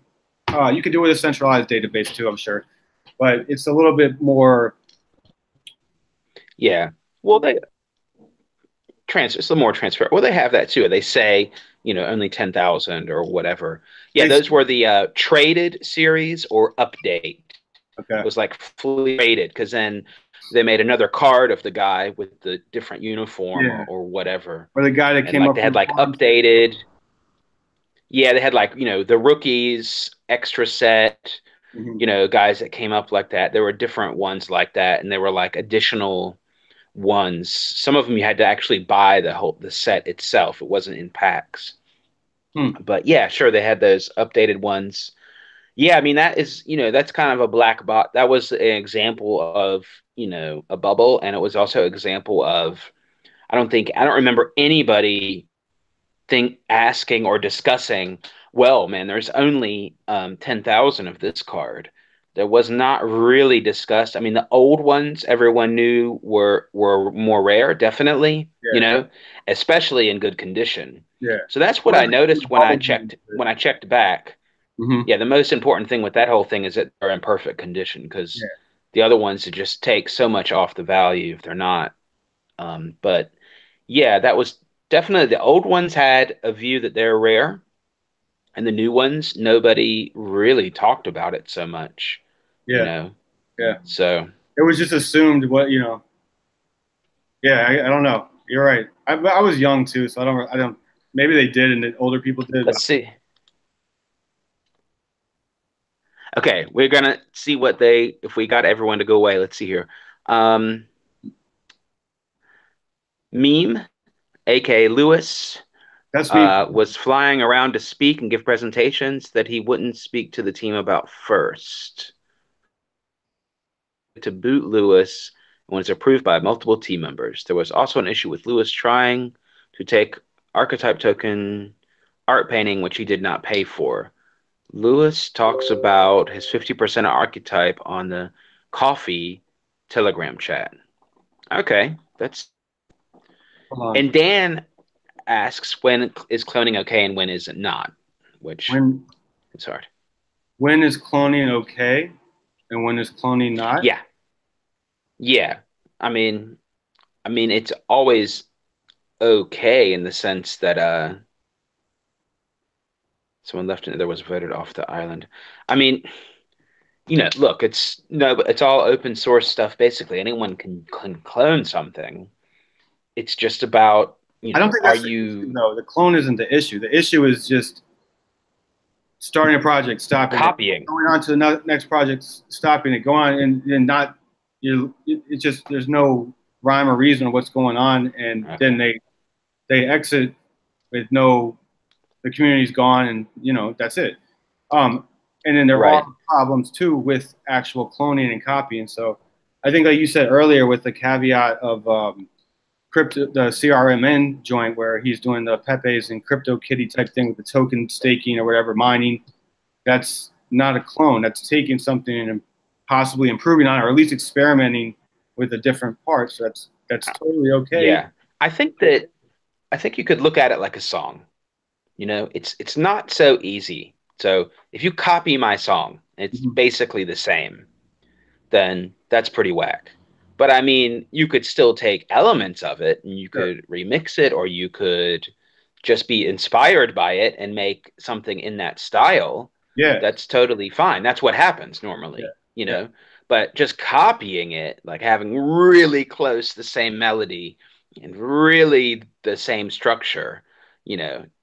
you could do it with a centralized database too, I'm sure. But it's a little bit more. Yeah. Well, it's a little more transparent. Well, they have that too. They say, only 10,000 or whatever. Yeah, those were the traded series or update. Okay. It was like fully rated because then they made another card of the guy with the different uniform or whatever. Or the guy that came up. They had like updated. Yeah, they had like, the rookies extra set, guys that came up like that. There were different ones like that, and they were like additional ones. Some of them you had to actually buy the set itself. It wasn't in packs. But yeah, sure, they had those updated ones. Yeah, I mean that is, that's kind of a black box. That was an example of, a bubble, and it was also an example of I don't remember anybody asking or discussing, well, man, there's only 10,000 of this card. That was not really discussed. I mean, the old ones everyone knew were more rare, definitely, you Yeah, know, especially in good condition. yeah. So that's what What I are the noticed bubble beans? when I checked back. Mm-hmm. Yeah, the most important thing with that whole thing is that they're in perfect condition because Yeah, the other ones would just take so much off the value if they're not. But yeah, that was definitely the old ones had a view that they're rare, and the new ones, nobody really talked about it so much, you yeah, know. yeah. So It was just assumed what you know. Yeah, I don't know. You're right. I was young too, so I don't. Maybe they did, and the older people did. let's see. Okay, we're gonna see what they if we got everyone to go away. Let's see here. Um, Meme, aka Lewis, That's me. was flying around to speak and give presentations that he wouldn't speak to the team about first. To boot Lewis and was approved by multiple team members. There was also an issue with Lewis trying to take Archetype token art painting, which he did not pay for. Lewis talks about his 50% Archetype on the coffee Telegram chat. Okay, that's Hold on. and Dan asks when is cloning okay and when is it not, which When is hard. when is cloning okay, and when is cloning not? Yeah, yeah. I mean, it's always okay in the sense that someone left and there was voted off the island. I mean, look, it's no, but it's all open source stuff. Basically, anyone can clone something. It's just about, I don't think are that's the issue you though. The clone isn't the issue. The issue is just starting a project, stopping it, copying? going on to the next project, stopping it, go on and not you. It just there's no rhyme or reason of what's going on, and then Okay, they exit with no the community's gone, and that's it. Um, and then there are right. problems too with actual cloning and copying. So I think, like you said earlier, with the caveat of crypto, the CRMN joint where he's doing the Pepe's and Crypto Kitty type thing with the token staking or whatever mining, that's not a clone. That's taking something and possibly improving on it, or at least experimenting with a different part. So that's totally okay. Yeah, I think you could look at it like a song. It's not so easy. So if you copy my song, it's Mhm. basically the same. Then that's pretty whack. But I mean, you could still take elements of it and you Sure. could remix it, or you could just be inspired by it and make something in that style. Yeah. That's totally fine. That's what happens Yeah. normally, Yeah. But just copying it, like having really close the same melody and really the same structure,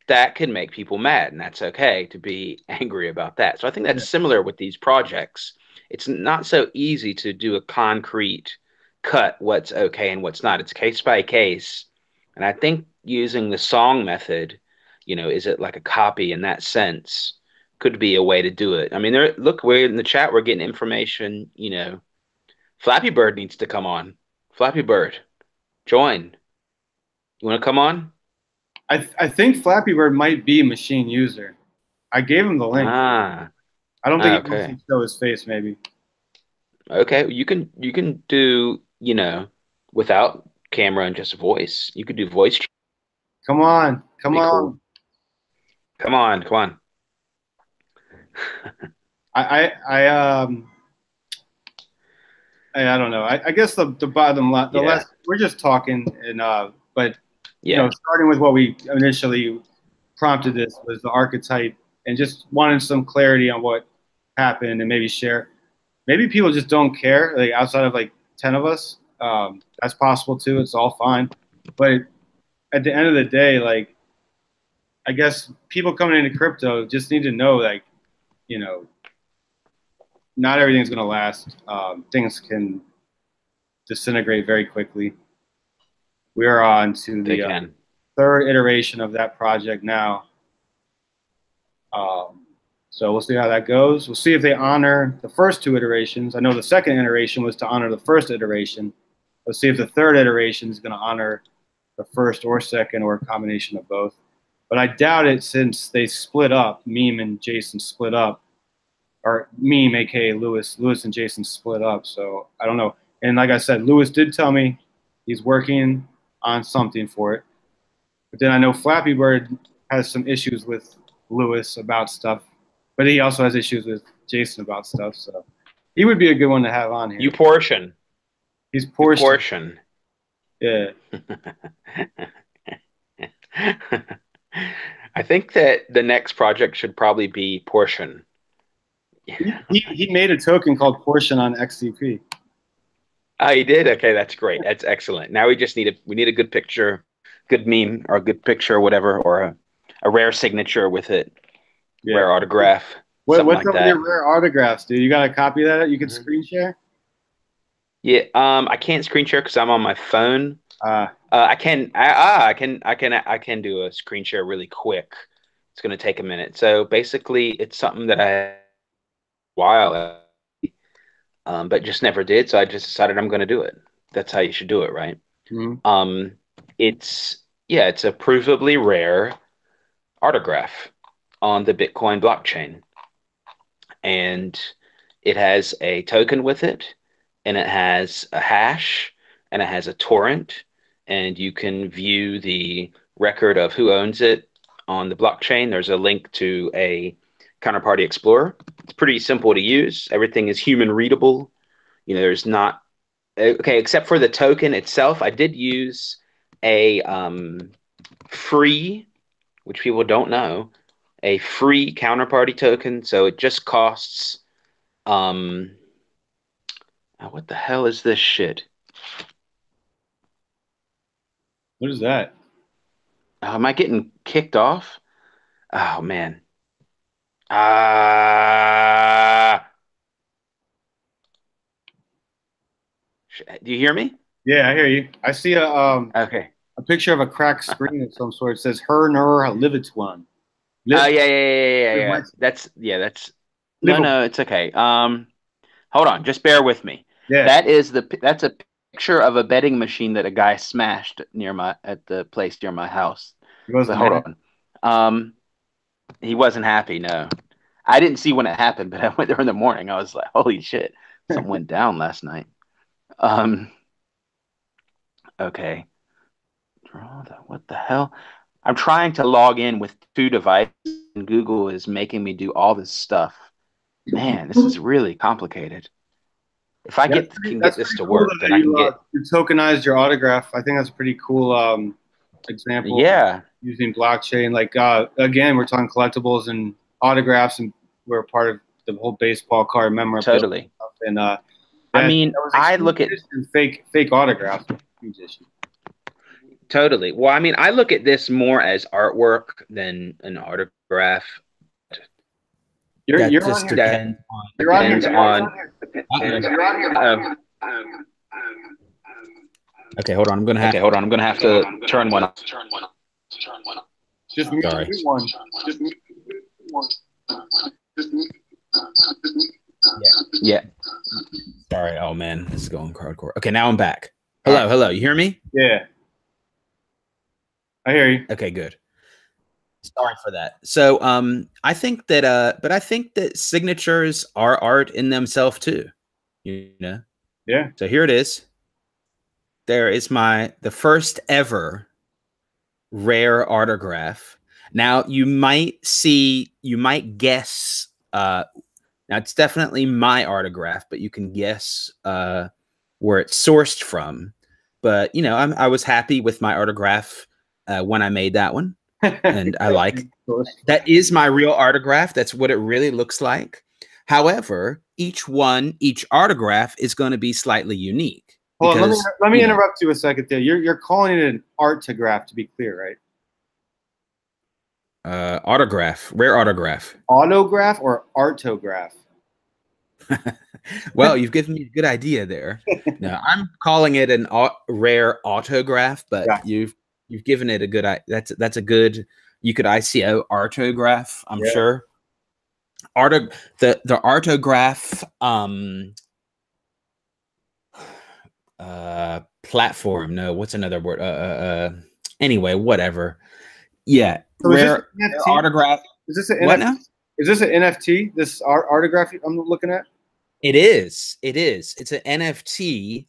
that can make people mad, and that's okay to be angry about that. So I think Yeah. that's similar with these projects. It's not so easy to do a concrete cut what's okay and what's not. It's case by case. And I think using the song method, is it like a copy in that sense, could be a way to do it. I mean, look, we're in the chat, we're getting information, Flappy Bird needs to come on. Flappy Bird, join. You want to come on? I think Flappy Bird might be a machine user. I gave him the link. Ah, I don't think he wants to okay. show his face. Maybe. Okay, you can do, without camera and just voice. You could do voice. Come on, come Be cool. on. Come on, come on. I I don't know. I guess the bottom line, the Yeah, less we're just talking, and but yeah, starting with what we initially prompted this was the archetype, and just wanted some clarity on what happened, and maybe share. Maybe people just don't care, like outside of like 10 of us. That's possible too. It's all fine, but at the end of the day, like I guess people coming into crypto just need to know, like you know, not everything's gonna last. Things can disintegrate very quickly. We're on to they the can. third iteration of that project now. Um, so we'll see how that goes. We'll see if they honor the first two iterations. I know the second iteration was to honor the first iteration. Let's see if the third iteration is going to honor the first or second or a combination of both. But I doubt it since they split up. Meme and Jason split up. or Meme, aka Lewis. Lewis and Jason split up, so I don't know. And like I said, Lewis did tell me he's working on something for it. But then I know Flappy Bird has some issues with Lewis about stuff, but he also has issues with Jason about stuff. So he would be a good one to have on here. You portion. He's portion. Portion. Yeah. I think that the next project should probably be portion. He made a token called portion on XCP. Oh, he did? Okay, that's great. That's excellent. Now we just need a good picture, good meme, or a good picture or whatever, or a rare signature with it. Yeah. Rare autograph. What's up with your rare autographs, dude? You got a copy of that you can screen share? Yeah, I can't screen share because I'm on my phone. I can do a screen share really quick. It's going to take a minute. So basically, it's something that I had a while, but just never did. So I just decided I'm going to do it. That's how you should do it, right? Mm-hmm. It's a provably rare autograph on the Bitcoin blockchain, and it has a token with it, and it has a hash, and it has a torrent, and you can view the record of who owns it on the blockchain. There's a link to a counterparty explorer. It's pretty simple to use. Everything is human readable. You know, there's not except for the token itself. I did use a free, which people don't know, a free counterparty token. So it just costs what the hell is this shit? What is that? Am I getting kicked off? Oh man. Do you hear me? Yeah, I hear you. I see a picture of a cracked screen of some sort. It says her nor live one. Yeah. That's no, it's okay. Hold on, just bear with me. Yeah. That's a picture of a betting machine that a guy smashed at the place near my house. Hold on. He wasn't happy, no. I didn't see when it happened, but I went there in the morning. I was like, holy shit, something went down last night. Okay. What the hell? I'm trying to log in with 2 devices, and Google is making me do all this stuff. Man, this is really complicated. If I can get this to work, then I can get. You tokenized your autograph. I think that's a pretty cool example. Yeah. Using blockchain, like again, we're talking collectibles and autographs, and we're part of the whole baseball card memorabilia. Totally. And I mean, I look at fake autographs. Huge issue. Totally. Well, I mean, I look at this more as artwork than an autograph. That just depends on. Okay, hold on. I'm gonna have to turn one off. Just mute one. Yeah. Sorry. Oh man, this is going hardcore. Okay, now I'm back. Hello. You hear me? Yeah. I hear you. Okay, good. Sorry for that. So, I think that signatures are art in themselves too. You know. Yeah. So here it is. There is the first ever rare autograph. Now you might guess. Now it's definitely my autograph, but you can guess where it's sourced from. But you know, I was happy with my autograph when I made that one. And I like that is my real autograph. That's what it really looks like. However, each autograph is going to be slightly unique. Hold on, let me interrupt you a second there. You're calling it an artograph, to be clear, right? Autograph, rare autograph. Autograph or artograph? Well, you've given me a good idea there. No, I'm calling it an rare autograph, but yeah. You've given it a good. That's a good. You could ICO artograph. I'm sure. The artograph platform. No, what's another word? Anyway, whatever. Yeah, so rare autograph. Is this an what NFT? now? Is this an NFT? This autograph I'm looking at? It is. It is. It's an NFT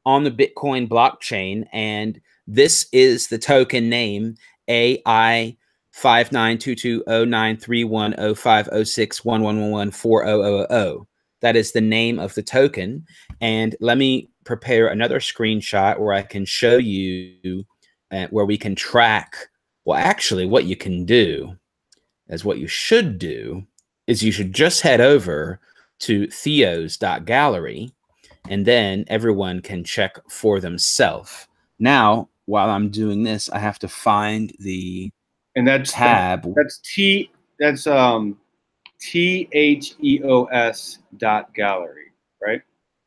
on the Bitcoin blockchain, and this is the token name AI 59220931050611114000. That is the name of the token. And let me prepare another screenshot where I can show you where we can track. Well, actually, what you can do is what you should do is you should just head over to theos.gallery, and then everyone can check for themselves. Now, while I'm doing this, I have to find the tab. That's theos.gallery, right?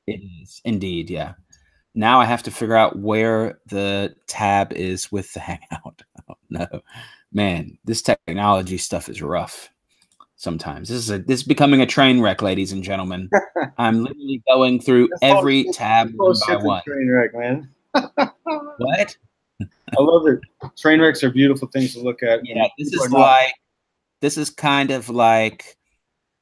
It is indeed, yeah. Now I have to figure out where the tab is with the Hangout. Oh, no, man, this technology stuff is rough. Sometimes this is becoming a train wreck, ladies and gentlemen. I'm literally going through every tab one by one. Train wreck, man. What? I love it. Train wrecks are beautiful things to look at. Yeah, this is kind of like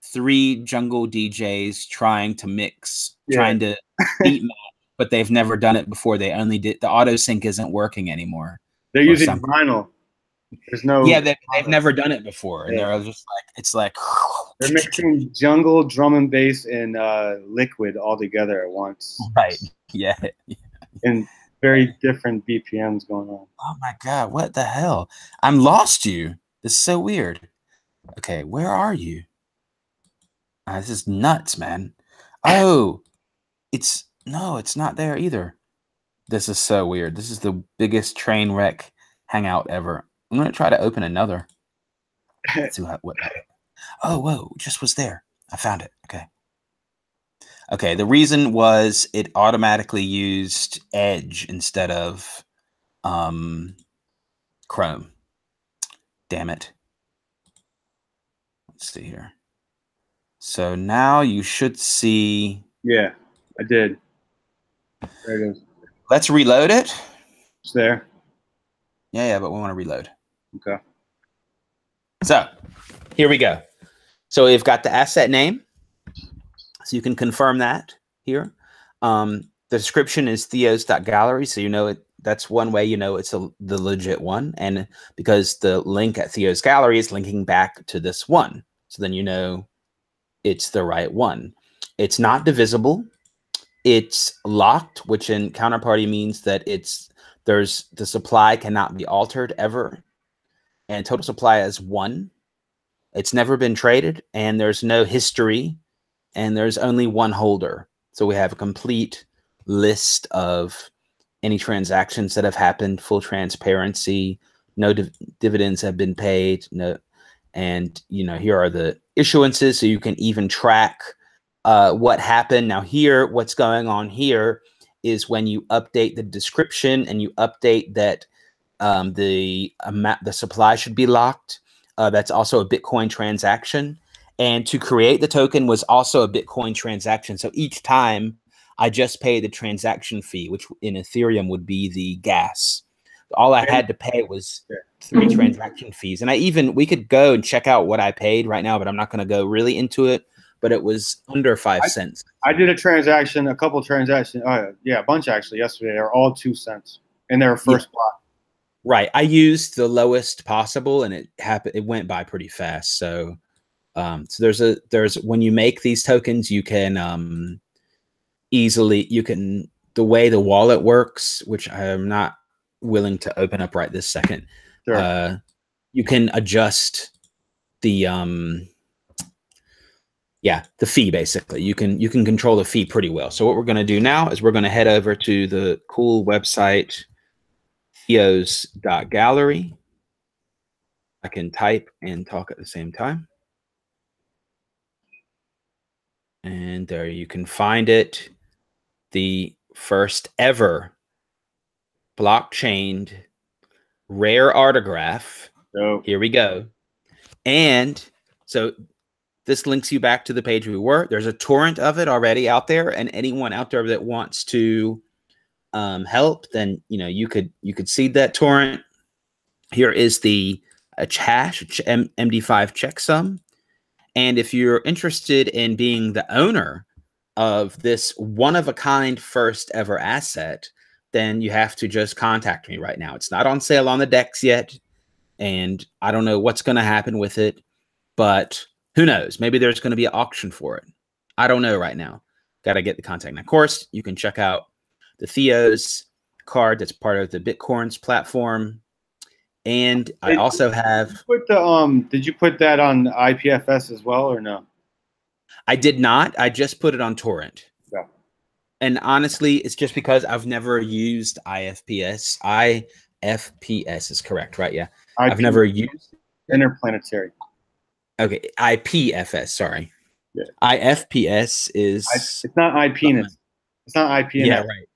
3 jungle DJs trying to mix, trying to beat match, but they've never done it before. They only did the auto sync isn't working anymore. They're using vinyl. There's no. Yeah, they've never done it before, and they're just like it's like they're mixing jungle, drum and bass, and liquid all together at once. Right. Yeah. And very different BPMs going on. Oh my god, what the hell? I'm lost you. This is so weird. Okay, where are you? This is nuts, man. Oh, it's not there either. This is so weird. This is the biggest train wreck hangout ever. I'm gonna try to open another. Let's see what. Oh, whoa! Just was there. I found it. Okay. Okay. The reason was it automatically used Edge instead of Chrome. Damn it. Let's see here. So now you should see. Yeah, I did. There it is. Let's reload it. It's there. Yeah, but we want to reload. Okay. So here we go. So we've got the asset name. So you can confirm that here. The description is theos.gallery. So you know it. That's one way you know it's the legit one. And because the link at Theo's Gallery is linking back to this one. So then you know it's the right one. It's not divisible. It's locked, which in counterparty means that the supply cannot be altered ever. And total supply is 1. It's never been traded, and there's no history, and there's only one holder. So we have a complete list of any transactions that have happened, full transparency, no dividends have been paid, and here are the issuances, so you can even track what happened. Now here, what's going on here is when you update the description and you update that the supply should be locked. That's also a Bitcoin transaction. And to create the token was also a Bitcoin transaction. So each time I just pay the transaction fee, which in Ethereum would be the gas. All I had to pay was 3 transaction fees. And we could go and check out what I paid right now, but I'm not going to go really into it. But it was under 5 cents. I did a couple transactions. A bunch actually yesterday. They were all 2 cents, and they were first block. Right. I used the lowest possible, and it went by pretty fast. So, there's when you make these tokens, you can the way the wallet works, which I am not willing to open up right this second. Sure. You can adjust the fee. Basically, you can control the fee pretty well. So what we're going to do now is we're going to head over to the cool website theos.gallery. I can type and talk at the same time. And there you can find it. The first ever blockchained rare autograph. Oh. Here we go. And so this links you back to the page we were. There's a torrent of it already out there, and anyone out there that wants to help, then you could seed that torrent. Here is the hash MD5 checksum, And if you're interested in being the owner of this one-of-a-kind first ever asset, then you have to just contact me right now. It's not on sale on the decks yet, and I don't know what's going to happen with it, but who knows? Maybe there's going to be an auction for it. I don't know right now. Got to get the contact. Now, of course, you can check out the Theos card that's part of the Bitcoins platform. And I also have did you put that on IPFS as well or no? I did not. I just put it on torrent. Yeah. And honestly, it's just because I've never used IFPS. IFPS is correct, right? Yeah. I've never used interplanetary. Okay, IPFS, sorry. Yeah. IFPS is it's not IPNS. It's not IPNS. Yeah, right.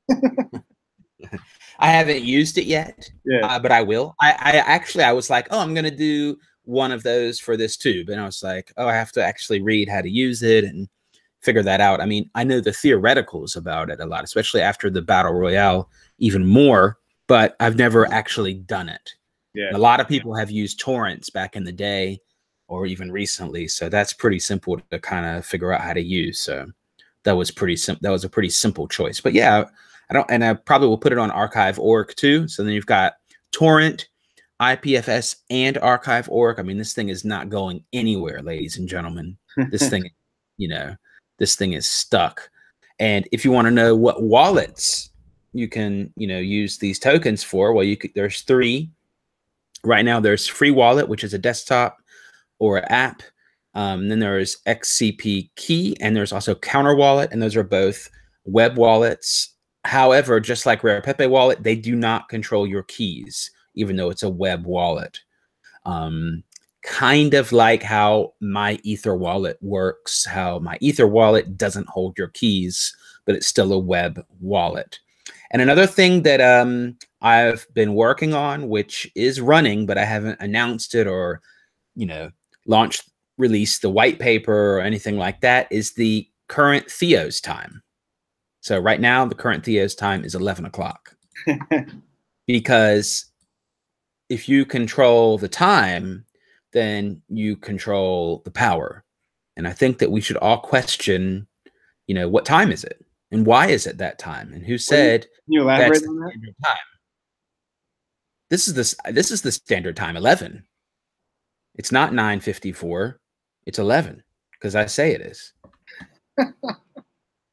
I haven't used it yet, but I will. I was like, oh, I'm going to do one of those for this tube. And I was like, oh, I have to actually read how to use it and figure that out. I mean, I know the theoreticals about it a lot, especially after the Battle Royale, even more, but I've never actually done it. Yeah. And a lot of people have used torrents back in the day or even recently. So that's pretty simple to kind of figure out how to use. So that was pretty simple. That was a pretty simple choice. But yeah, I probably will put it on archive.org too. So then you've got torrent, IPFS, and archive.org. I mean, this thing is not going anywhere, ladies and gentlemen. This thing, this thing is stuck. And if you want to know what wallets you can, use these tokens for, well, there's 3 right now. There's Free Wallet, which is a desktop or an app. Then there's XCP Key, and there's also Counter Wallet, and those are both web wallets. However, just like Rare Pepe Wallet, they do not control your keys, even though it's a web wallet. Kind of like how my Ether wallet works, how my Ether wallet doesn't hold your keys, but it's still a web wallet. And another thing that I've been working on, which is running, but I haven't announced it or, released the white paper or anything like that, is the current Theos time. So right now, the current Theos time is 11 o'clock. Because if you control the time, then you control the power. And I think that we should all question, what time is it? And why is it that time? And who said Can you elaborate on that? Time? This is the standard time, 11. It's not 9:54. It's 11, because I say it is.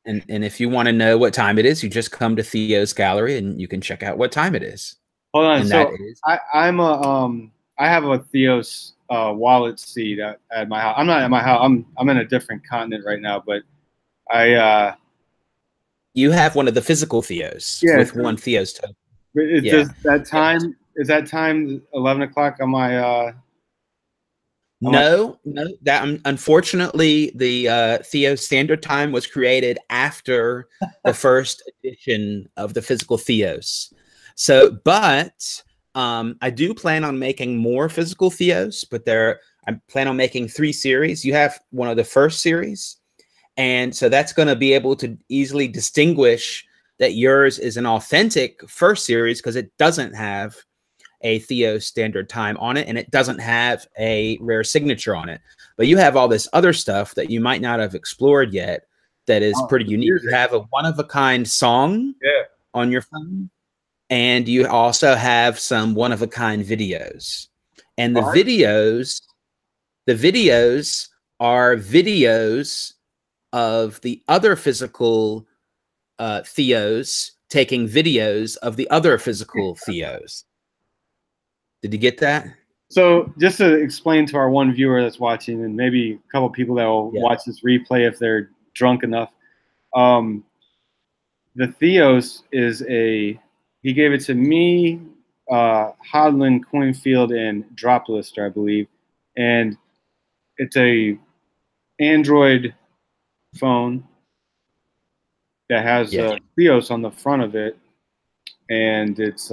And if you want to know what time it is, you just come to Theo's gallery and you can check out what time it is. Hold on. So I have a Theos wallet seed at my house. I'm not at my house. I'm in a different continent right now, but you have one of the physical Theos with one Theos token. Is that time 11 o'clock on my No. That unfortunately, the Theo standard time was created after the first edition of the physical Theos. So, but I do plan on making more physical Theos, but I plan on making 3 series. You have one of the first series, and so that's going to be able to easily distinguish that yours is an authentic first series because it doesn't have a Theo standard time on it, and it doesn't have a rare signature on it. But you have all this other stuff that you might not have explored yet that is pretty unique. You have a one-of-a-kind song on your phone, and you also have some one-of-a-kind videos. And the videos are videos of the other physical Theos taking videos of the other physical Theos. Did you get that? So just to explain to our one viewer that's watching, and maybe a couple people that will watch this replay if they're drunk enough, the Theos is he gave it to me, Hodlin, Coinfield, and Droplister, I believe. And it's a Android phone that has Theos on the front of it. And it's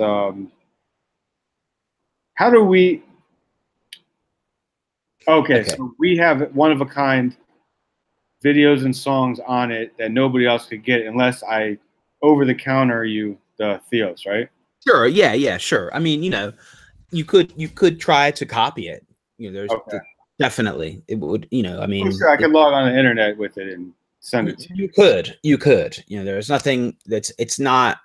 how do we? Okay, so we have one-of-a-kind videos and songs on it that nobody else could get unless I over-the-counter you the Theos, right? Sure. Yeah. Sure. I mean, you could try to copy it. There's Definitely. It would, I mean, I'm sure I could log on the internet with it and send it to you. You could, there's nothing it's not,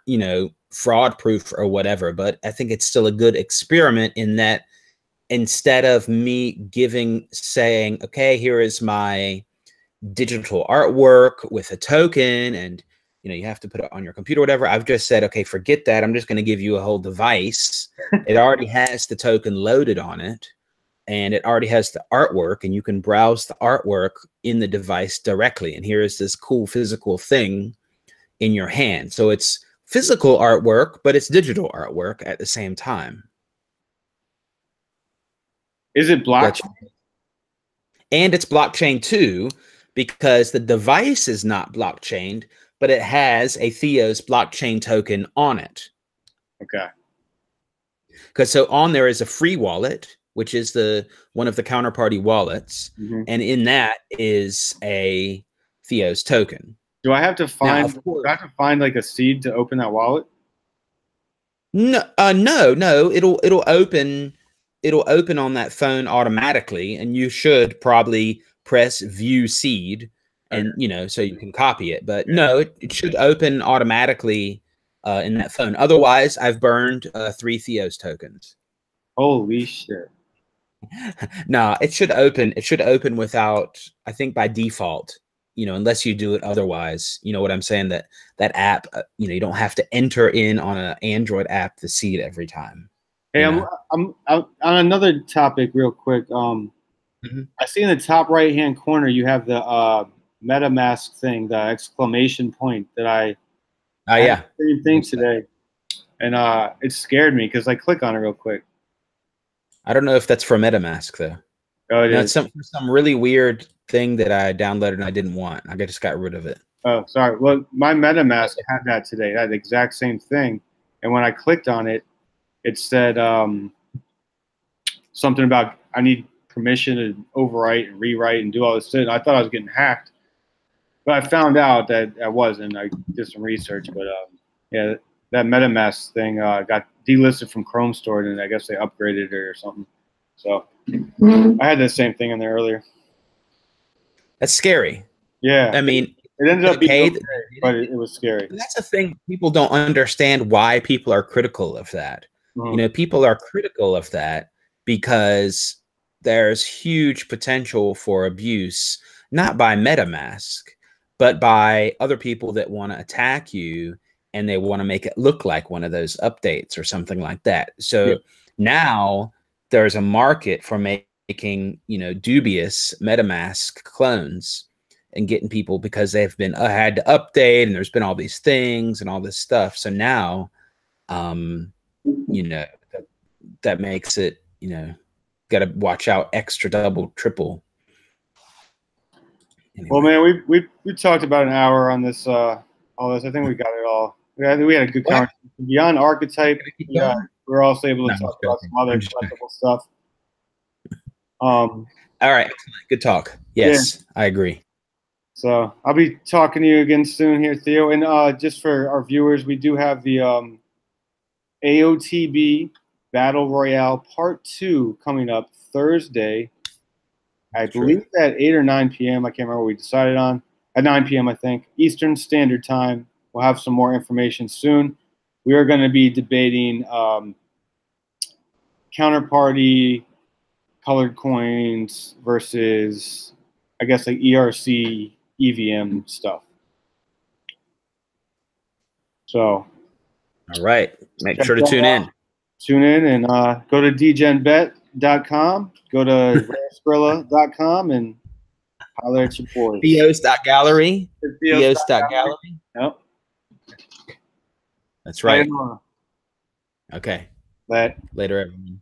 fraud proof or whatever, but I think it's still a good experiment in that instead of me saying, okay, here is my digital artwork with a token and, you have to put it on your computer, whatever. I've just said, okay, forget that. I'm just going to give you a whole device. It already has the token loaded on it. And it already has the artwork, and you can browse the artwork in the device directly. And here is this cool physical thing in your hand. So it's physical artwork, but it's digital artwork at the same time. Is it blockchain? And it's blockchain too, because the device is not blockchained, but it has a Theos blockchain token on it. Okay. Because so on there is a free wallet, which is one of the counterparty wallets, and in that is a Theos token. Do I have to find? Like a seed to open that wallet? No, no. It'll open. It'll open on that phone automatically, and you should probably press View Seed, and so you can copy it. But no, it should open automatically in that phone. Otherwise, I've burned 3 Theos tokens. Holy shit! No, it should open. It should open without, I think, by default, unless you do it otherwise. You know what I'm saying? That app, you don't have to enter in on an Android app the seed every time. Hey, I'm on another topic real quick. I see in the top right-hand corner you have the MetaMask thing, the exclamation point that I yeah. Same thing today, and it scared me because I click on it real quick. I don't know if that's for MetaMask though. Oh, it is. It's some really weird thing that I downloaded and I didn't want. I just got rid of it. Oh, sorry. Well, my MetaMask had that today. It had the exact same thing, and when I clicked on it, it said something about I need permission to overwrite and rewrite and do all this shit. I thought I was getting hacked, but I found out that I wasn't. I did some research, but yeah, that MetaMask thing got delisted from Chrome Store, and I guess they upgraded it or something. So I had the same thing in there earlier. That's scary. Yeah, I mean, it ended up being okay, but it was scary. That's the thing. People don't understand why people are critical of that. People are critical of that because there's huge potential for abuse, not by MetaMask, but by other people that want to attack you and they want to make it look like one of those updates or something like that. So now there's a market for making, dubious MetaMask clones and getting people because they've been had to update and there's been all these things and all this stuff. So now, that makes it, got to watch out extra, double, triple. Anyway. Well, man, we talked about an hour on this, all this. I think we got it all. I think we had a good conversation. Beyond Archetype, we're also able to talk about some other collectible stuff. All right. Good talk. Yes, I agree. So I'll be talking to you again soon here, Theo. And just for our viewers, we do have the AOTB Battle Royale Part 2 coming up Thursday. I believe at 8 or 9 p.m. I can't remember what we decided on. At 9 p.m., I think, Eastern Standard Time. We'll have some more information soon. We are going to be debating counterparty colored coins versus, I guess, like ERC, EVM stuff. So. All right. Make sure to tune in. Tune in and go to dgenbet.com, go to scrilla.com, and holler at your boys. theos.gallery. Theos.gallery. Yep. That's right. Okay. Later, everyone.